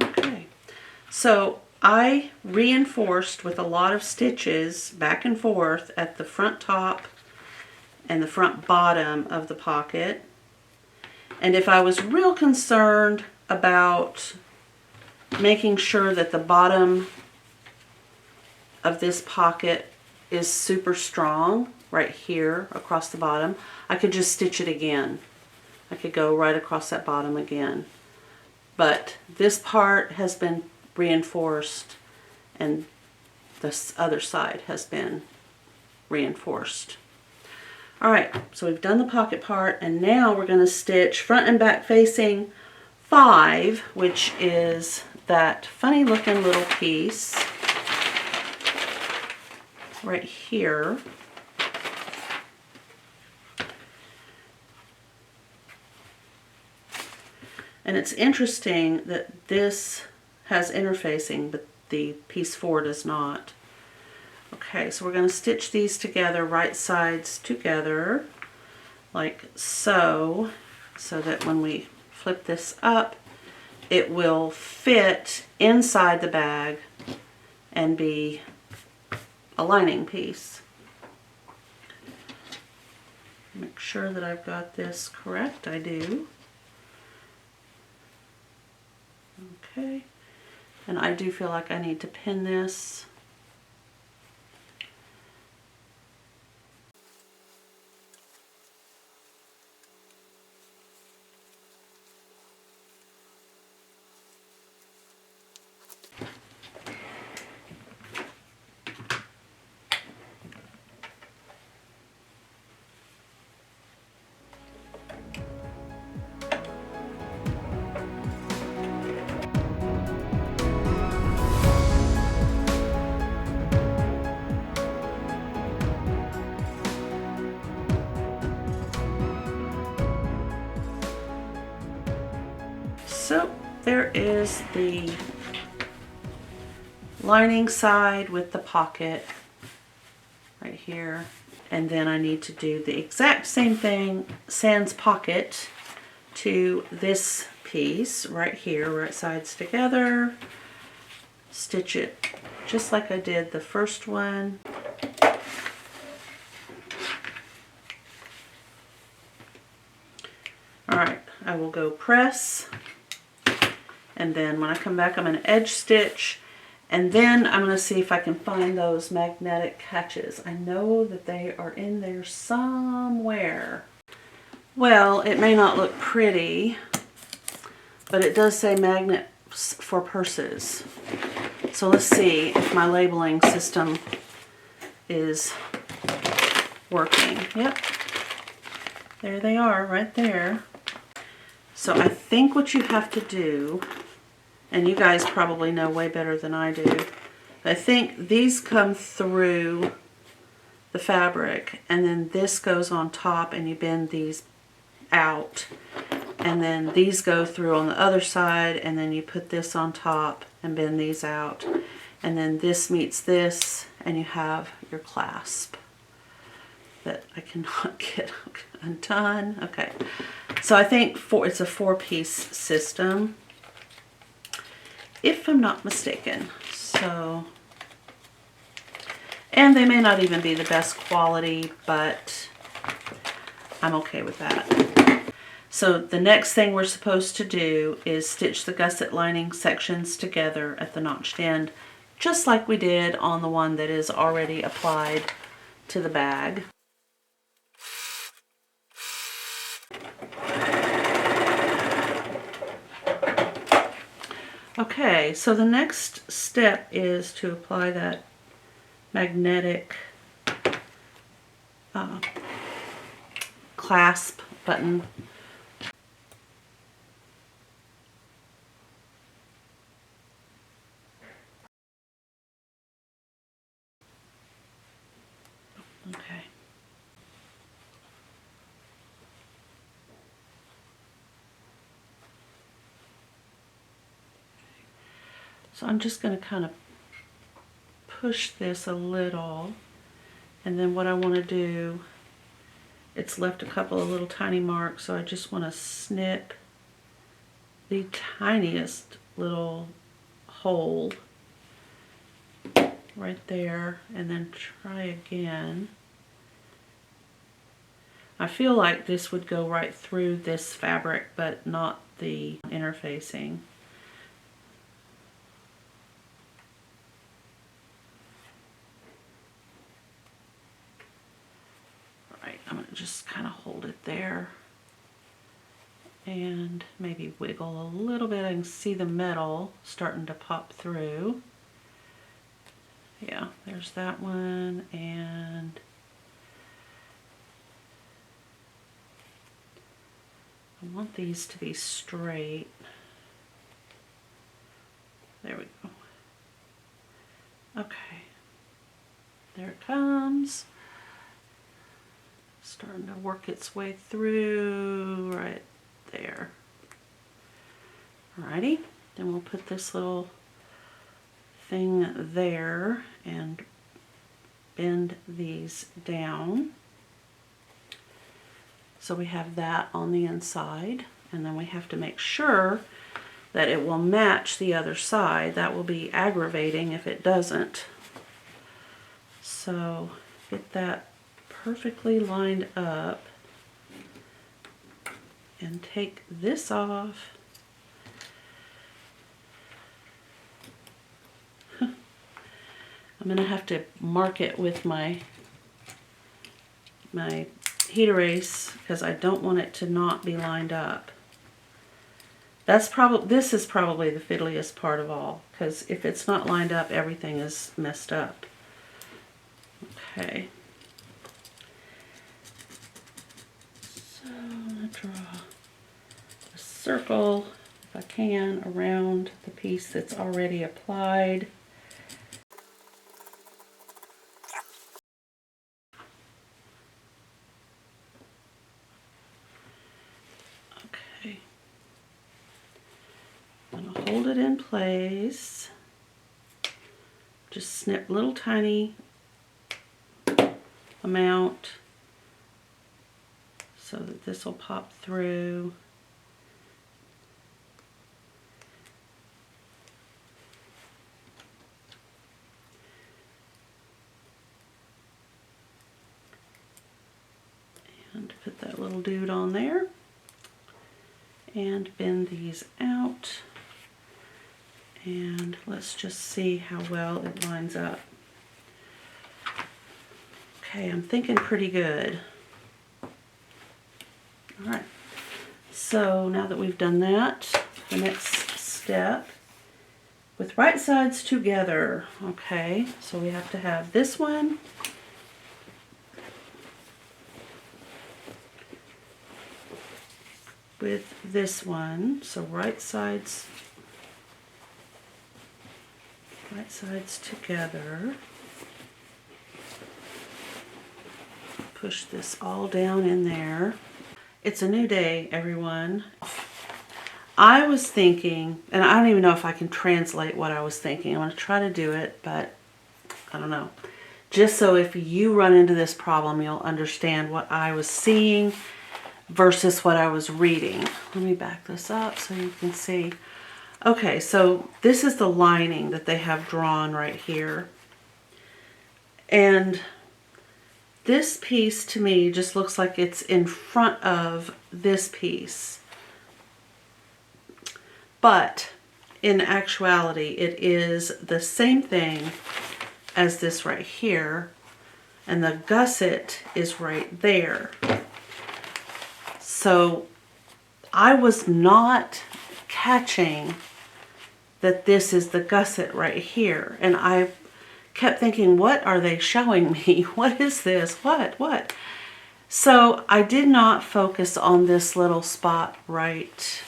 Speaker 1: Okay, so I reinforced with a lot of stitches back and forth at the front top and the front bottom of the pocket. And if I was real concerned about making sure that the bottom of this pocket is super strong right here across the bottom, I could just stitch it again. I could go right across that bottom again. But this part has been reinforced and this other side has been reinforced. All right, so we've done the pocket part, and now we're going to stitch front and back facing 5, which is that funny looking little piece right here. And it's interesting that this has interfacing, but the piece 4 does not. Okay, so we're going to stitch these together, right sides together, like so, so that when we flip this up, it will fit inside the bag and be a lining piece. Make sure that I've got this correct. I do. Okay, and I do feel like I need to pin this. So there is the lining side with the pocket right here. And then I need to do the exact same thing, sans pocket, to this piece right here, right sides together. Stitch it just like I did the first one. All right, I will go press. And then when I come back, I'm going to edge stitch And then I'm going to see if I can find those magnetic catches. I know that they are in there somewhere. Well, it may not look pretty, but it does say magnets for purses. So let's see if my labeling system is working. Yep, there they are right there. So I think what you have to do, and you guys probably know way better than I do, I think these come through the fabric and then this goes on top and you bend these out, and then these go through on the other side and then you put this on top and bend these out, and then this meets this and you have your clasp that I cannot get undone. Okay, so I think it's a 4-piece system, if I'm not mistaken. So, and they may not even be the best quality, but I'm okay with that. So the next thing we're supposed to do is stitch the gusset lining sections together at the notched end, just like we did on the one that is already applied to the bag. Okay, so the next step is to apply that magnetic clasp button. Okay. So I'm just going to kind of push this a little, and then what I want to do, it's left a couple of little tiny marks, so I just want to snip the tiniest little hole right there and then try again. I feel like this would go right through this fabric, but not the interfacing. Alright, I'm going to just kind of hold it there and maybe wiggle a little bit. I can see the metal starting to pop through. Yeah, there's that one, and I want these to be straight. There we go. Okay, there it comes. Starting to work its way through right there. Alrighty, then we'll put this little thing there and bend these down. So we have that on the inside, and then we have to make sure that it will match the other side. That will be aggravating if it doesn't. So get that perfectly lined up and take this off. I'm going to have to mark it with my heat erase because I don't want it to not be lined up. This is probably the fiddliest part of all, because if it's not lined up, everything is messed up. Okay. So I'm going to draw a circle, if I can, around the piece that's already applied. Okay. I'm going to hold it in place. Just snip little tiny amount so that this will pop through. And put that little dude on there and bend these out And let's just see how well it lines up. Okay, I'm thinking pretty good. All right, so now that we've done that, the next step, with right sides together. Okay, so we have to have this one with this one, so right sides together. Push this all down in there. It's a new day, everyone. I was thinking, and I don't even know if I can translate what I was thinking. I'm going to try to do it, but I don't know. Just so if you run into this problem, you'll understand what I was seeing versus what I was reading. Let me back this up so you can see. Okay, so this is the lining that they have drawn right here. And this piece to me just looks like it's in front of this piece. But in actuality, it is the same thing as this right here. And the gusset is right there. So I was not catching that this is the gusset right here. And I kept thinking, what are they showing me? What is this? What? So I did not focus on this little spot right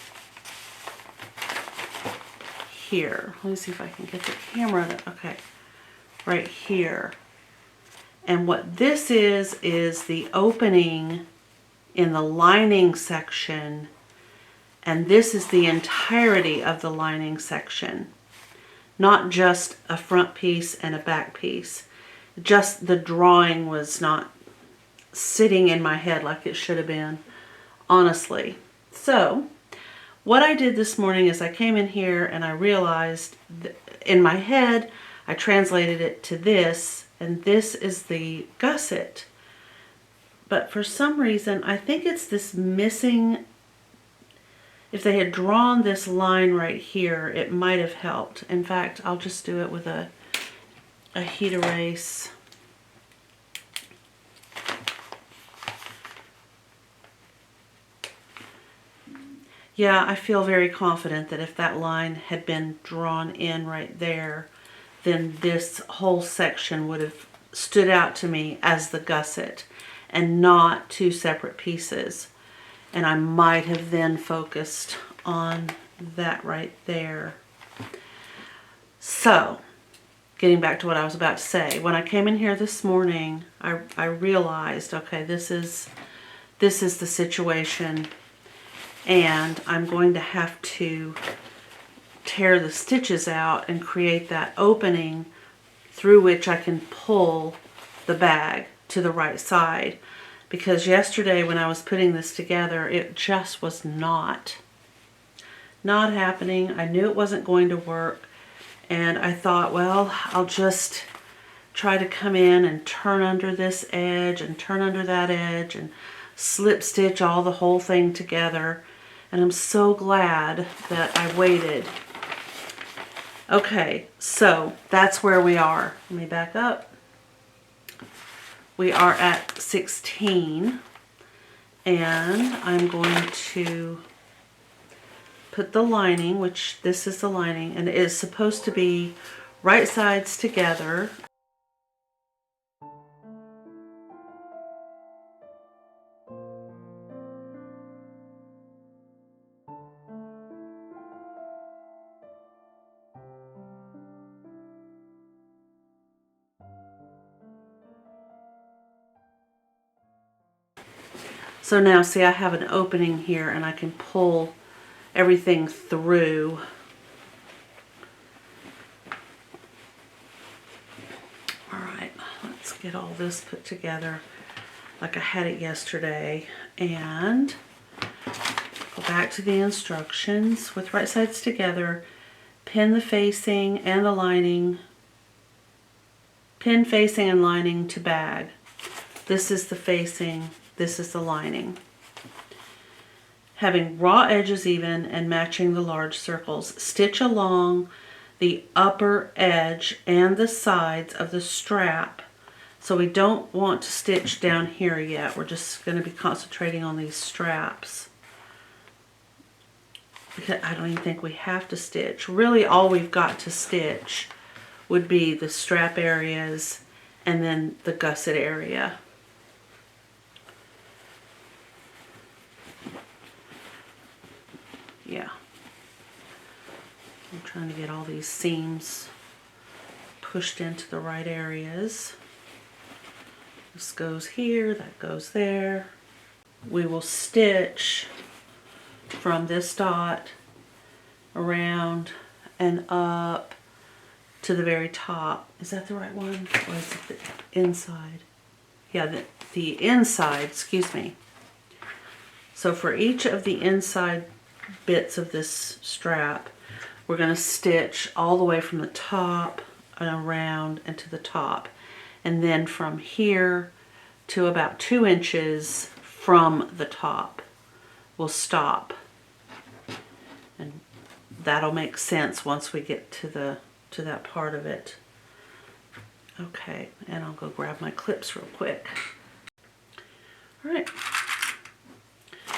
Speaker 1: here. Let me see if I can get the camera to, okay, right here. And what this is the opening in the lining section, and this is the entirety of the lining section. Not just a front piece and a back piece. Just the drawing was not sitting in my head like it should have been, honestly. So, what I did this morning is I came in here and I realized in my head, I translated it to this, and this is the gusset. But for some reason, I think it's this missing. If they had drawn this line right here, it might have helped. In fact, I'll just do it with a heat erase. Yeah, I feel very confident that if that line had been drawn in right there, then this whole section would have stood out to me as the gusset and not two separate pieces. And I might have then focused on that right there. So, getting back to what I was about to say, when I came in here this morning, I realized, okay, this is the situation, and I'm going to have to tear the stitches out and create that opening through which I can pull the bag to the right side. Because yesterday when I was putting this together, it just was not happening. I knew it wasn't going to work. And I thought, well, I'll just try to come in and turn under this edge and turn under that edge and slip stitch the whole thing together. And I'm so glad that I waited. Okay, so that's where we are. Let me back up. We are at 16, and I'm going to put the lining, which this is the lining, and it is supposed to be right sides together. So now, see, I have an opening here and I can pull everything through. All right, let's get all this put together like I had it yesterday. And go back to the instructions. With right sides together, pin the facing and the lining. Pin facing and lining to bag. This is the facing. This is the lining. Having raw edges even and matching the large circles. Stitch along the upper edge and the sides of the strap. So we don't want to stitch down here yet. We're just going to be concentrating on these straps. Because I don't even think we have to stitch. Really all we've got to stitch would be the strap areas and then the gusset area. Yeah. I'm trying to get all these seams pushed into the right areas. This goes here, that goes there. We will stitch from this dot around and up to the very top. Is that the right one? Or is it the inside? Yeah, the inside, excuse me. So for each of the inside bits of this strap, we're going to stitch all the way from the top and around and to the top. And then from here to about 2 inches from the top, we'll stop. And that'll make sense once we get to that part of it. Okay, and I'll go grab my clips real quick. All right.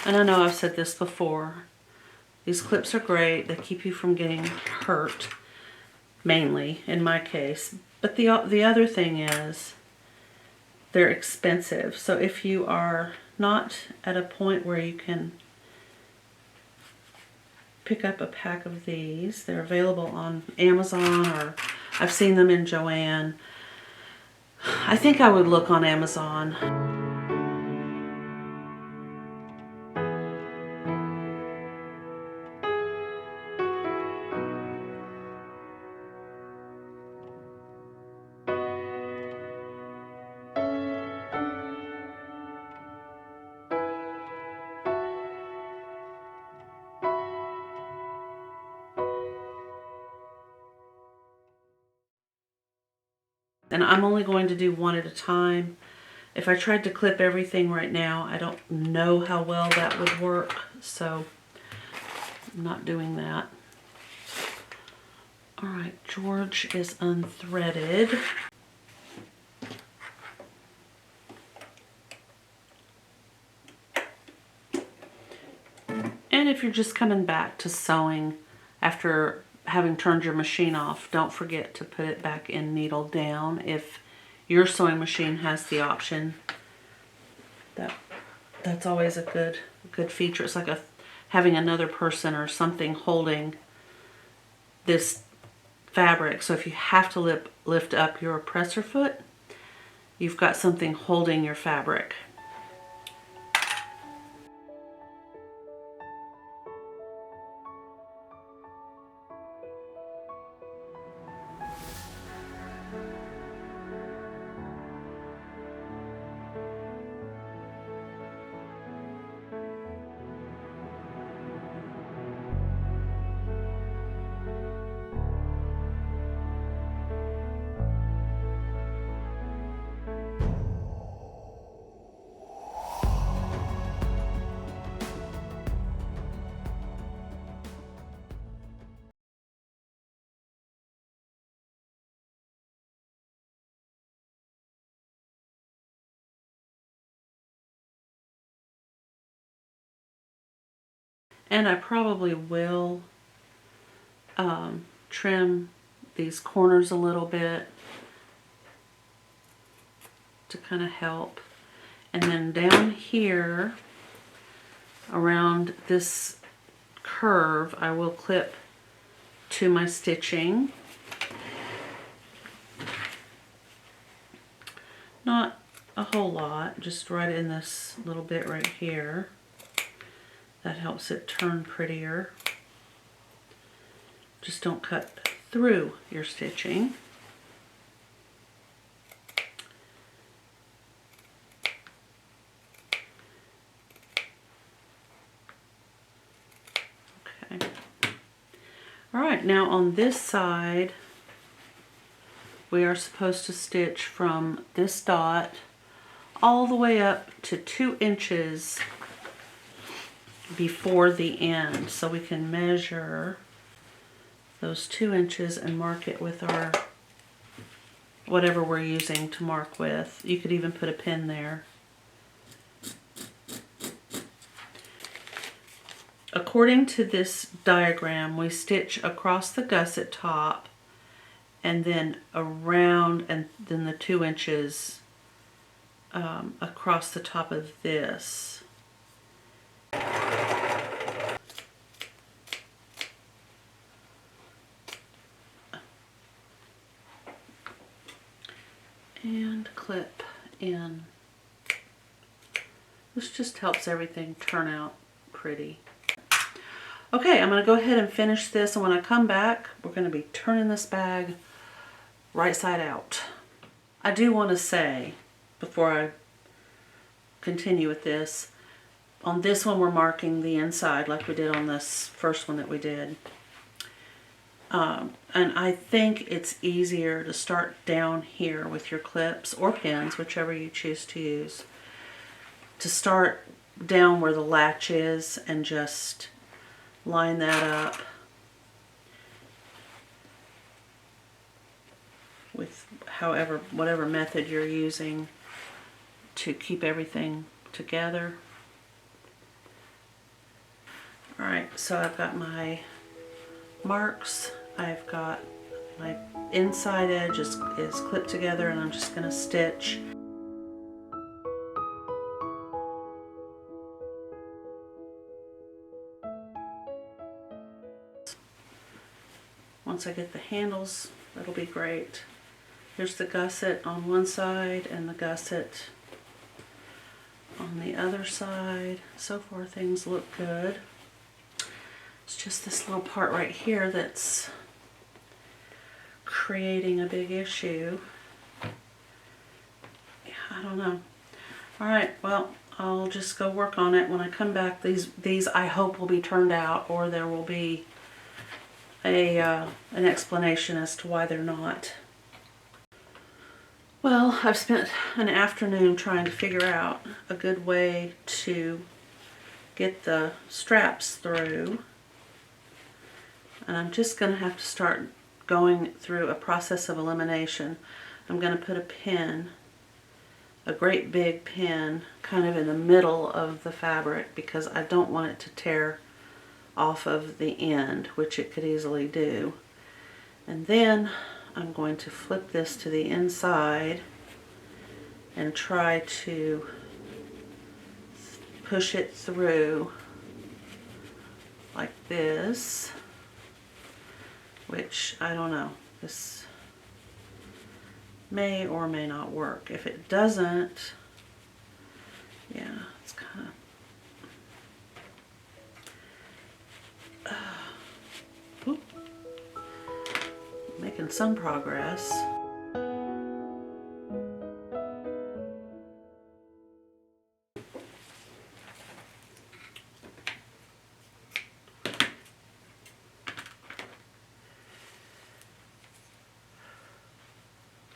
Speaker 1: And I know I've said this before. These clips are great. They keep you from getting hurt, mainly in my case. But the other thing is they're expensive. So if you are not at a point where you can pick up a pack of these, they're available on Amazon, or I've seen them in Joann. I think I would look on Amazon. And I'm only going to do one at a time. If I tried to clip everything right now, I don't know how well that would work, so I'm not doing that. All right, George is unthreaded. And if you're just coming back to sewing after having turned your machine off, don't forget to put it back in needle down if your sewing machine has the option. That's always a good feature. It's like having another person or something holding this fabric. So if you have to lift up your presser foot, you've got something holding your fabric. And I probably will trim these corners a little bit to kind of help. And then down here around this curve, I will clip to my stitching. Not a whole lot, just right in this little bit right here. That helps it turn prettier. Just don't cut through your stitching. Okay. All right, now on this side, we are supposed to stitch from this dot all the way up to 2 inches before the end. So we can measure those 2 inches and mark it with our whatever we're using to mark with. You could even put a pin there. According to this diagram, we stitch across the gusset top and then around, and then the 2 inches across the top of this. And clip in. This just helps everything turn out pretty. Okay, I'm going to go ahead and finish this, and when I come back, we're going to be turning this bag right side out. I do want to say, before I continue with this, on this one we're marking the inside like we did on this first one that we did. And I think it's easier to start down here with your clips or pins, whichever you choose to use, to start down where the latch is and just line that up with whatever method you're using to keep everything together. Alright, so I've got my marks, I've got my inside edge is clipped together, and I'm just going to stitch. Once I get the handles, that'll be great. Here's the gusset on one side and the gusset on the other side. So far things look good. It's just this little part right here that's creating a big issue. Yeah, I don't know. Alright, well, I'll just go work on it. When I come back, these I hope will be turned out, or there will be an explanation as to why they're not. Well, I've spent an afternoon trying to figure out a good way to get the straps through, and I'm just going to have to start going through a process of elimination. I'm going to put a pin, a great big pin, kind of in the middle of the fabric, because I don't want it to tear off of the end, which it could easily do. And then I'm going to flip this to the inside and try to push it through like this, which I don't know, this may or may not work. If it doesn't, yeah, it's kind of making some progress.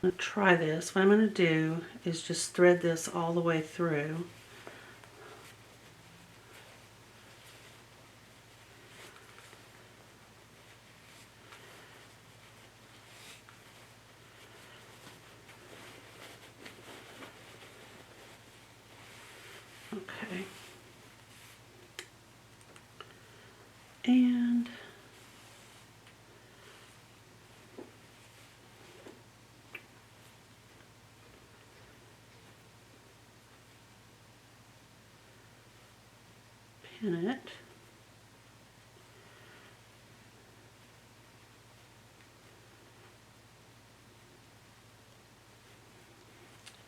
Speaker 1: I'm going to try this. What I'm going to do is just thread this all the way through. Okay. And pin it.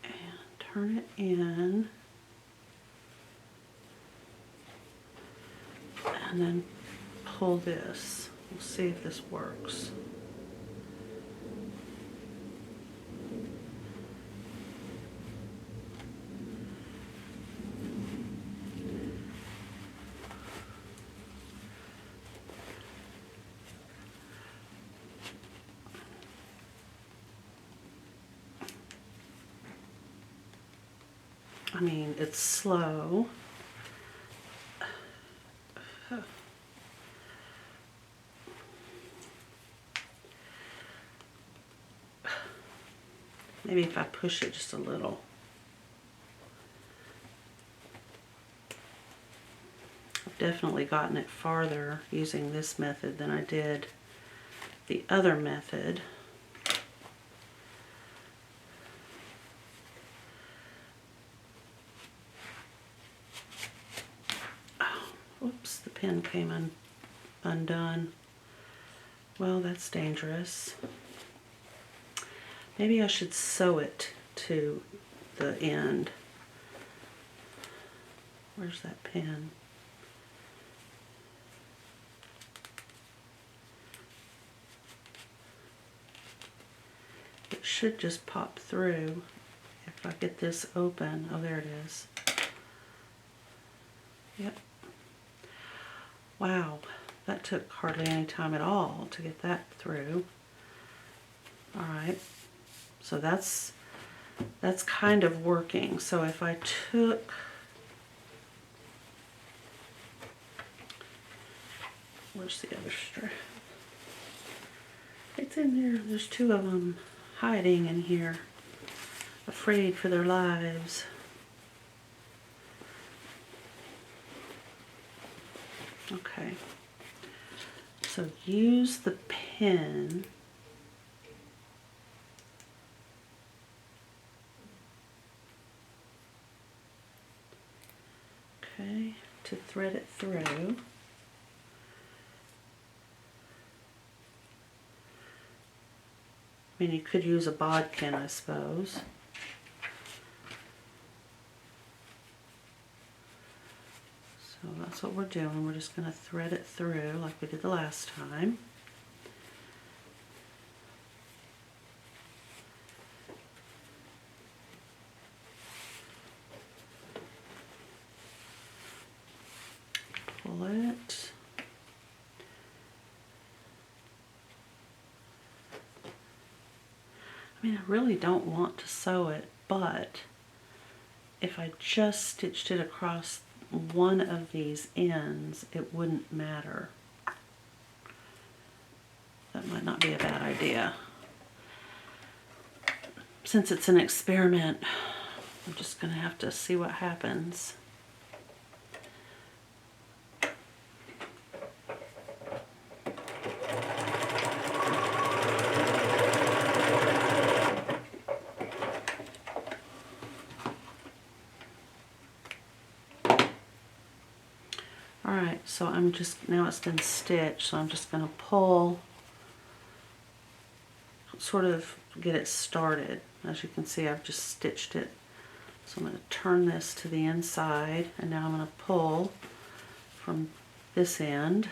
Speaker 1: And turn it in. And then pull this. We'll see if this works. I mean, it's slow. Maybe if I push it just a little. I've definitely gotten it farther using this method than I did the other method. Oh, whoops, the pin came undone. Well, that's dangerous. Maybe I should sew it to the end. Where's that pin? It should just pop through if I get this open. Oh, there it is. Yep. Wow, that took hardly any time at all to get that through. All right, so that's kind of working. So if I took, where's the other strap? It's in there. There's two of them hiding in here, afraid for their lives. Okay, so use the pin to thread it through. I mean, you could use a bodkin, I suppose. So that's what we're doing. We're just going to thread it through like we did the last time. Pull it. I mean, I really don't want to sew it, but if I just stitched it across one of these ends, it wouldn't matter. That might not be a bad idea. Since it's an experiment, I'm just going to have to see what happens. Alright, so I'm just, now it's been stitched, so I'm just going to pull, sort of get it started. As you can see, I've just stitched it. So I'm going to turn this to the inside, and now I'm going to pull from this end.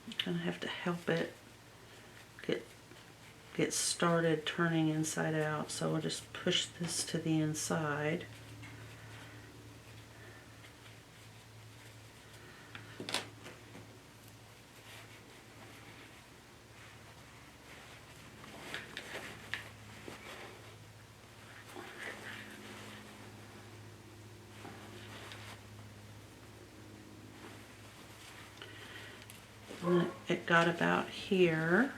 Speaker 1: I'm going to have to help it get started turning inside out, so we'll just push this to the inside. And it got about here.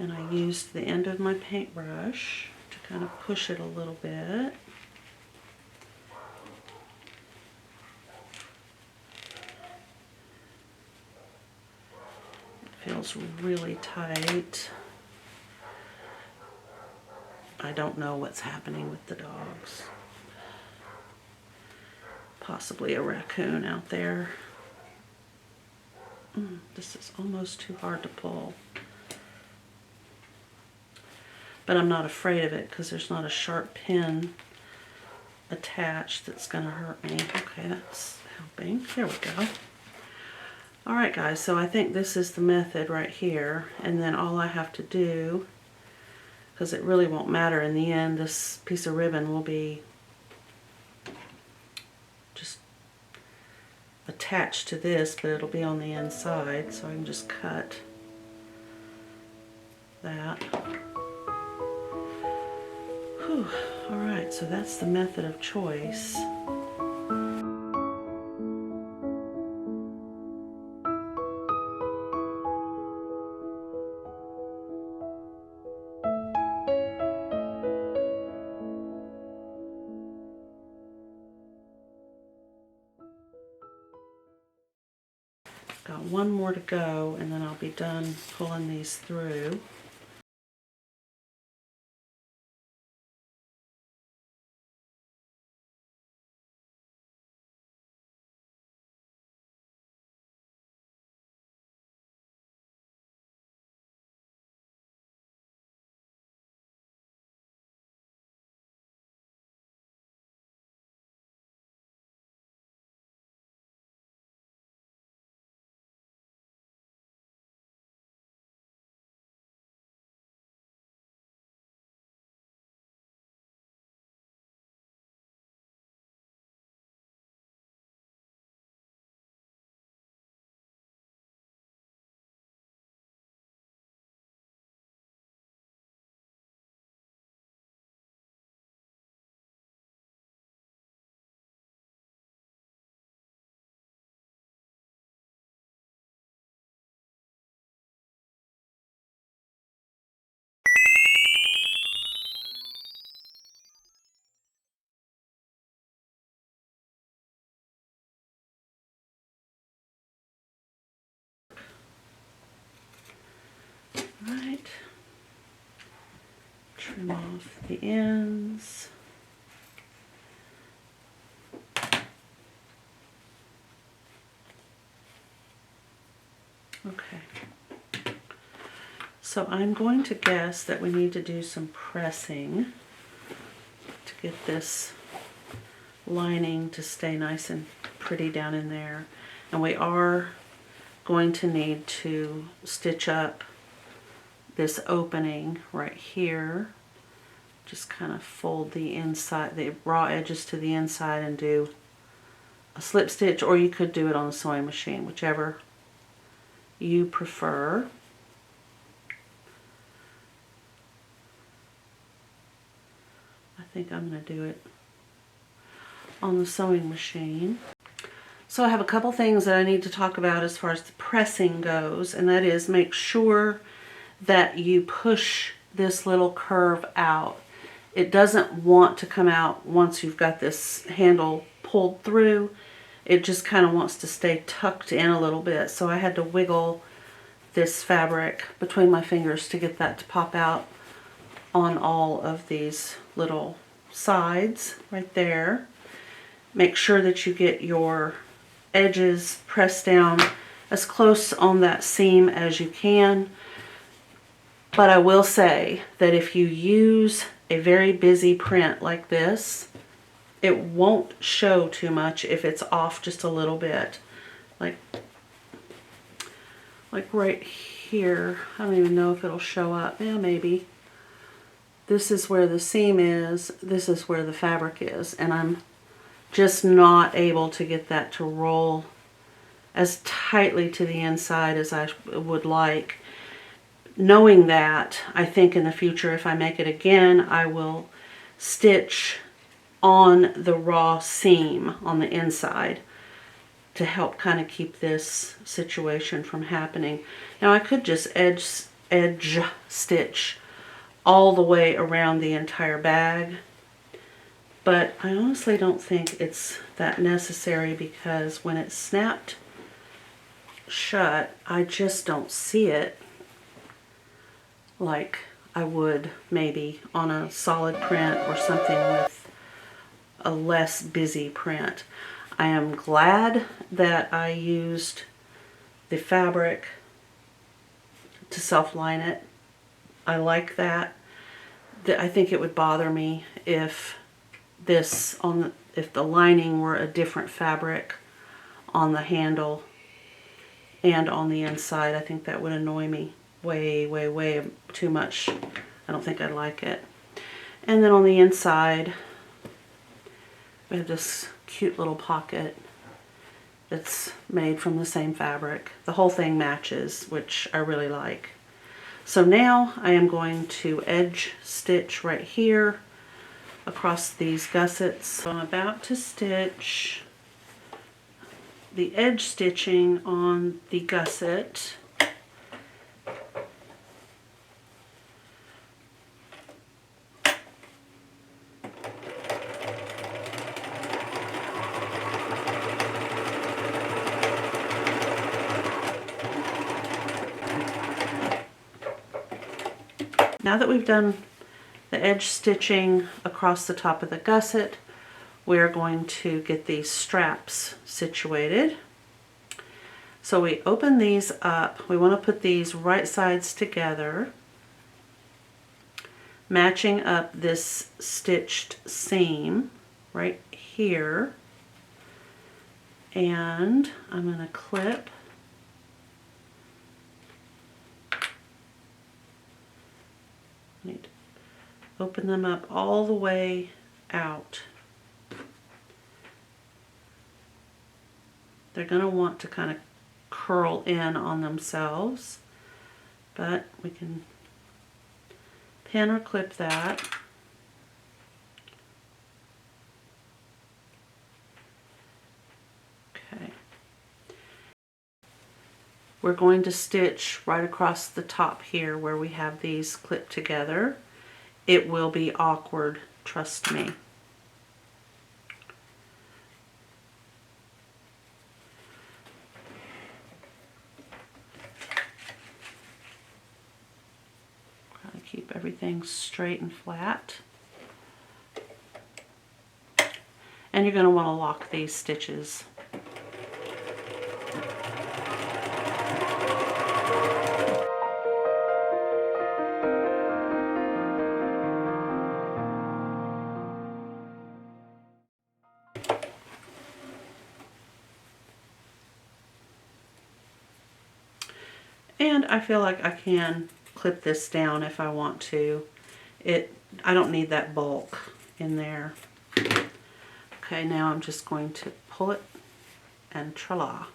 Speaker 1: And I used the end of my paintbrush to kind of push it a little bit. It feels really tight. I don't know what's happening with the dogs. Possibly a raccoon out there. This is almost too hard to pull. But I'm not afraid of it because there's not a sharp pin attached that's going to hurt me. Okay, that's helping. There we go. Alright guys, so I think this is the method right here. And then all I have to do, because it really won't matter in the end, this piece of ribbon will be just attached to this, but it'll be on the inside, so I can just cut that. Alright, so that's the method of choice. got one more to go, and then I'll be done pulling these through. Right. Trim off the ends. Okay. So I'm going to guess that we need to do some pressing to get this lining to stay nice and pretty down in there. And we are going to need to stitch up this opening right here. Just kind of fold the inside, the raw edges to the inside, and do a slip stitch, or you could do it on the sewing machine, whichever you prefer. I think I'm going to do it on the sewing machine. So I have a couple things that I need to talk about as far as the pressing goes, and that is make sure that you push this little curve out. It doesn't want to come out once you've got this handle pulled through. It just kind of wants to stay tucked in a little bit. So I had to wiggle this fabric between my fingers to get that to pop out on all of these little sides right there. Make sure that you get your edges pressed down as close on that seam as you can. But I will say that if you use a very busy print like this, it won't show too much if it's off just a little bit. Like right here, I don't even know if it'll show up. Yeah, maybe. This is where the seam is, this is where the fabric is, and I'm just not able to get that to roll as tightly to the inside as I would like. Knowing that, I think in the future, if I make it again, I will stitch on the raw seam on the inside to help kind of keep this situation from happening. Now I could just edge stitch all the way around the entire bag, but I honestly don't think it's that necessary, because when it's snapped shut, I just don't see it like I would maybe on a solid print or something with a less busy print. I am glad that I used the fabric to self-line it. I like that. I think it would bother me if if the lining were a different fabric on the handle and on the inside. I think that would annoy me way too much. I don't think I'd like it. And then on the inside, we have this cute little pocket that's made from the same fabric. The whole thing matches, which I really like. So now I am going to edge stitch right here across these gussets. So I'm about to stitch the edge stitching on the gusset. now that we've done the edge stitching across the top of the gusset, we're going to get these straps situated. So we open these up. We want to put these right sides together, matching up this stitched seam right here. And I'm going to clip need to open them up all the way out. They're going to want to kind of curl in on themselves, but we can pin or clip that. Okay. We're going to stitch right across the top here where we have these clipped together. It will be awkward, trust me. Keep everything straight and flat. And you're going to want to lock these stitches. And I feel like I can clip this down if I want to. I don't need that bulk in there. Okay, now I'm just going to pull it and tra-la.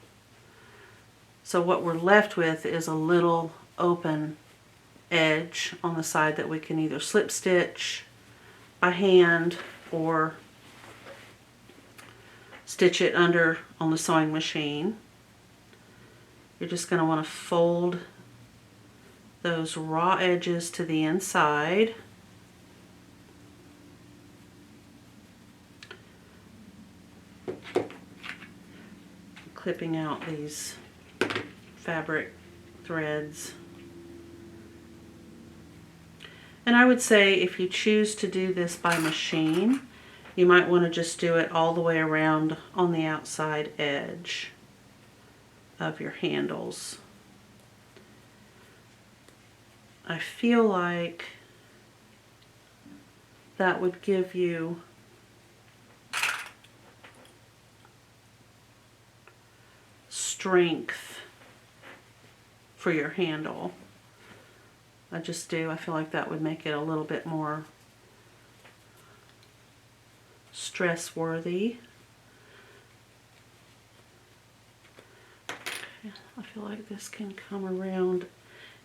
Speaker 1: So what we're left with is a little open edge on the side that we can either slip stitch by hand or stitch it under on the sewing machine. You're just going to want to fold those raw edges to the inside. Clipping out these fabric threads. And I would say if you choose to do this by machine, you might want to just do it all the way around on the outside edge of your handles. I feel like that would give you strength for your handle. I just do. I feel like that would make it a little bit more stress worthy. I feel like this can come around.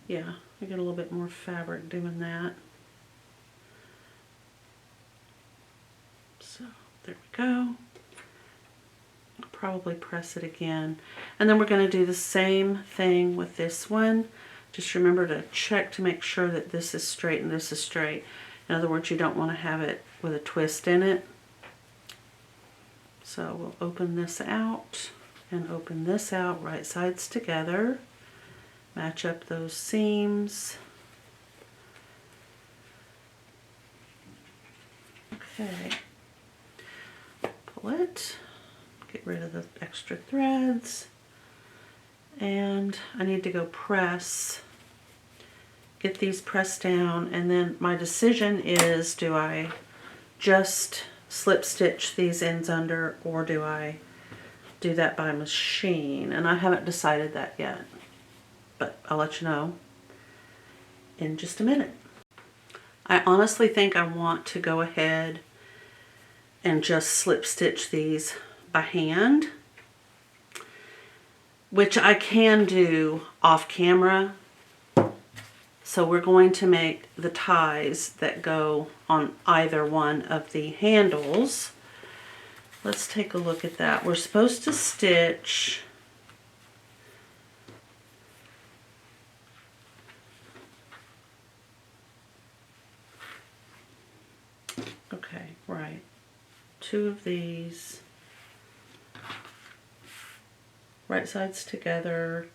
Speaker 1: Yeah, I get a little bit more fabric doing that. So there we go. I'll probably press it again. And then we're going to do the same thing with this one. Just remember to check to make sure that this is straight and this is straight. In other words, you don't want to have it with a twist in it. So we'll open this out and open this out, right sides together. Match up those seams. Okay. Pull it. Get rid of the extra threads. And I need to go press. Get these pressed down, and then my decision is, do I just slip stitch these ends under, or do I do that by machine? And I haven't decided that yet, but I'll let you know in just a minute. I honestly think I want to go ahead and just slip stitch these by hand, which I can do off camera. So we're going to make the ties that go on either one of the handles. Let's take a look at that. We're supposed to stitch right, 2 of these right sides together,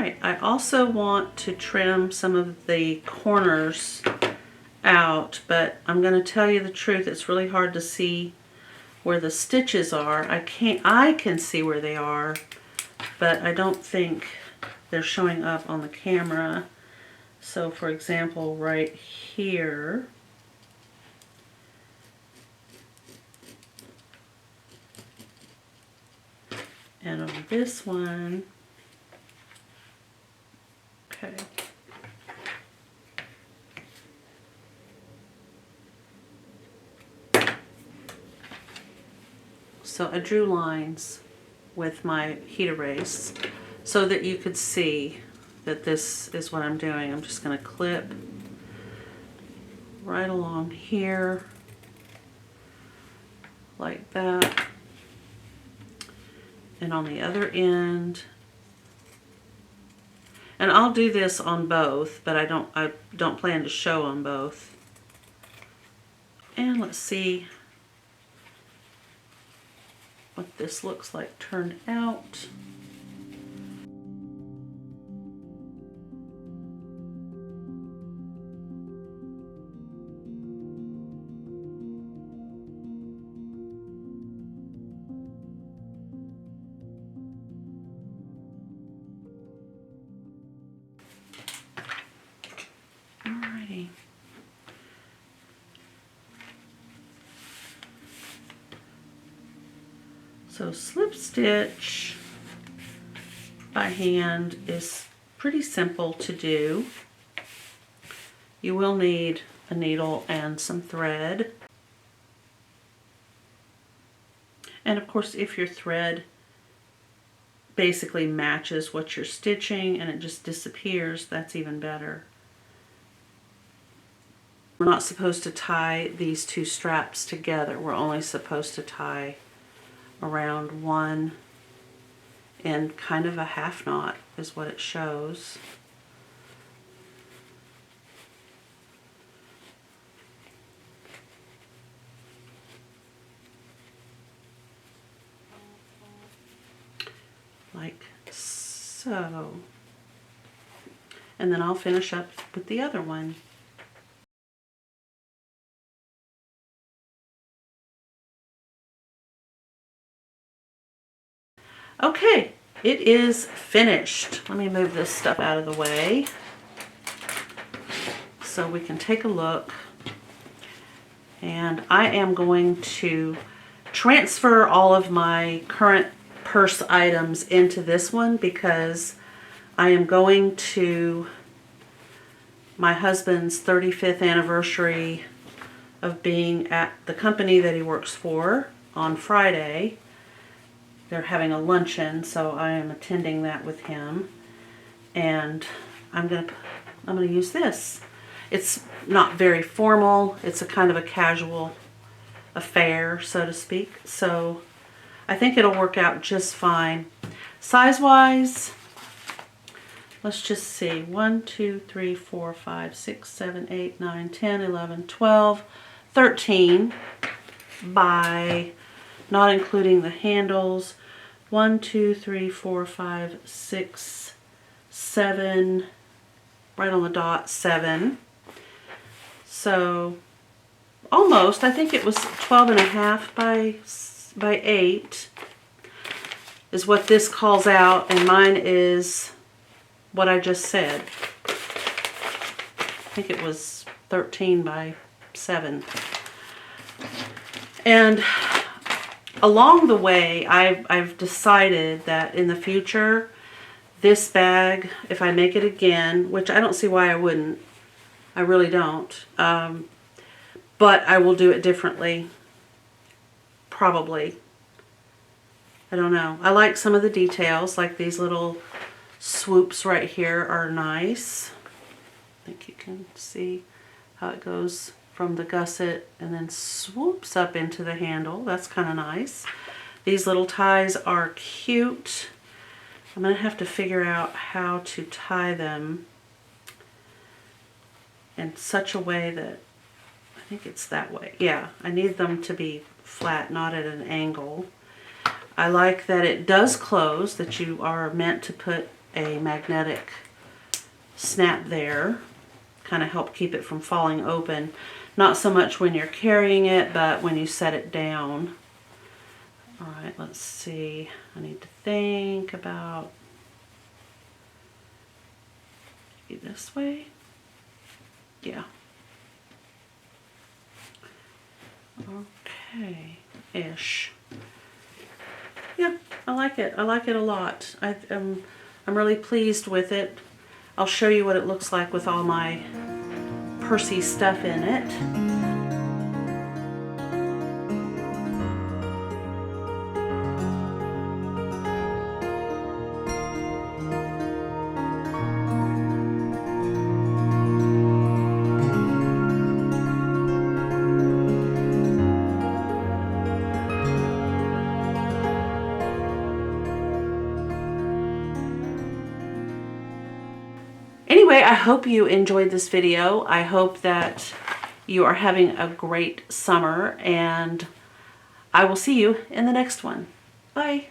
Speaker 1: Alright, I also want to trim some of the corners out, but I'm going to tell you the truth, it's really hard to see where the stitches are. I can see where they are, but I don't think they're showing up on the camera. So for example, right here, and on this one, okay. So I drew lines with my heat erase so that you could see that this is what I'm doing. I'm just going to clip right along here like that, and on the other end, and I'll do this on both, but I don't plan to show on both. And let's see what this looks like turned out. Alrighty. So slip stitch by hand is pretty simple to do. You will need a needle and some thread. And of course, if your thread basically matches what you're stitching and it just disappears, that's even better. We're not supposed to tie these two straps together. We're only supposed to tie around one and kind of a half knot is what it shows. Like so. And then I'll finish up with the other one. Okay, it is finished. Let me move this stuff out of the way so we can take a look. And I am going to transfer all of my current purse items into this one because I am going to my husband's 35th anniversary of being at the company that he works for on Friday. They're having a luncheon, so I am attending that with him. And I'm gonna use this. It's not very formal. It's a kind of a casual affair, so to speak. So I think it'll work out just fine. Size-wise, let's just see. 1, 2, 3, 4, 5, 6, 7, 8, 9, 10, 11, 12, 13 by, not including the handles, 1, 2, 3, 4, 5, 6, 7, right on the dot, 7. So almost, I think it was 12.5 by 8 is what this calls out, and mine is what I just said. I think it was 13 by 7. And along the way, I've decided that in the future, this bag, if I make it again, which I don't see why I wouldn't, I really don't, but I will do it differently, probably. I don't know. I like some of the details, like these little swoops right here are nice. I think you can see how it goes from the gusset and then swoops up into the handle. That's kind of nice. These little ties are cute. I'm going to have to figure out how to tie them in such a way that, I think it's that way. Yeah, I need them to be flat, not at an angle. I like that it does close, that you are meant to put a magnetic snap there, kind of help keep it from falling open. Not so much when you're carrying it, but when you set it down. All right, let's see. I need to think about this way. Yeah. Okay, ish. Yeah, I like it. I like it a lot. I'm really pleased with it. I'll show you what it looks like with all my Percy stuff in it. Anyway, I hope you enjoyed this video. I hope that you are having a great summer, and I will see you in the next one. Bye.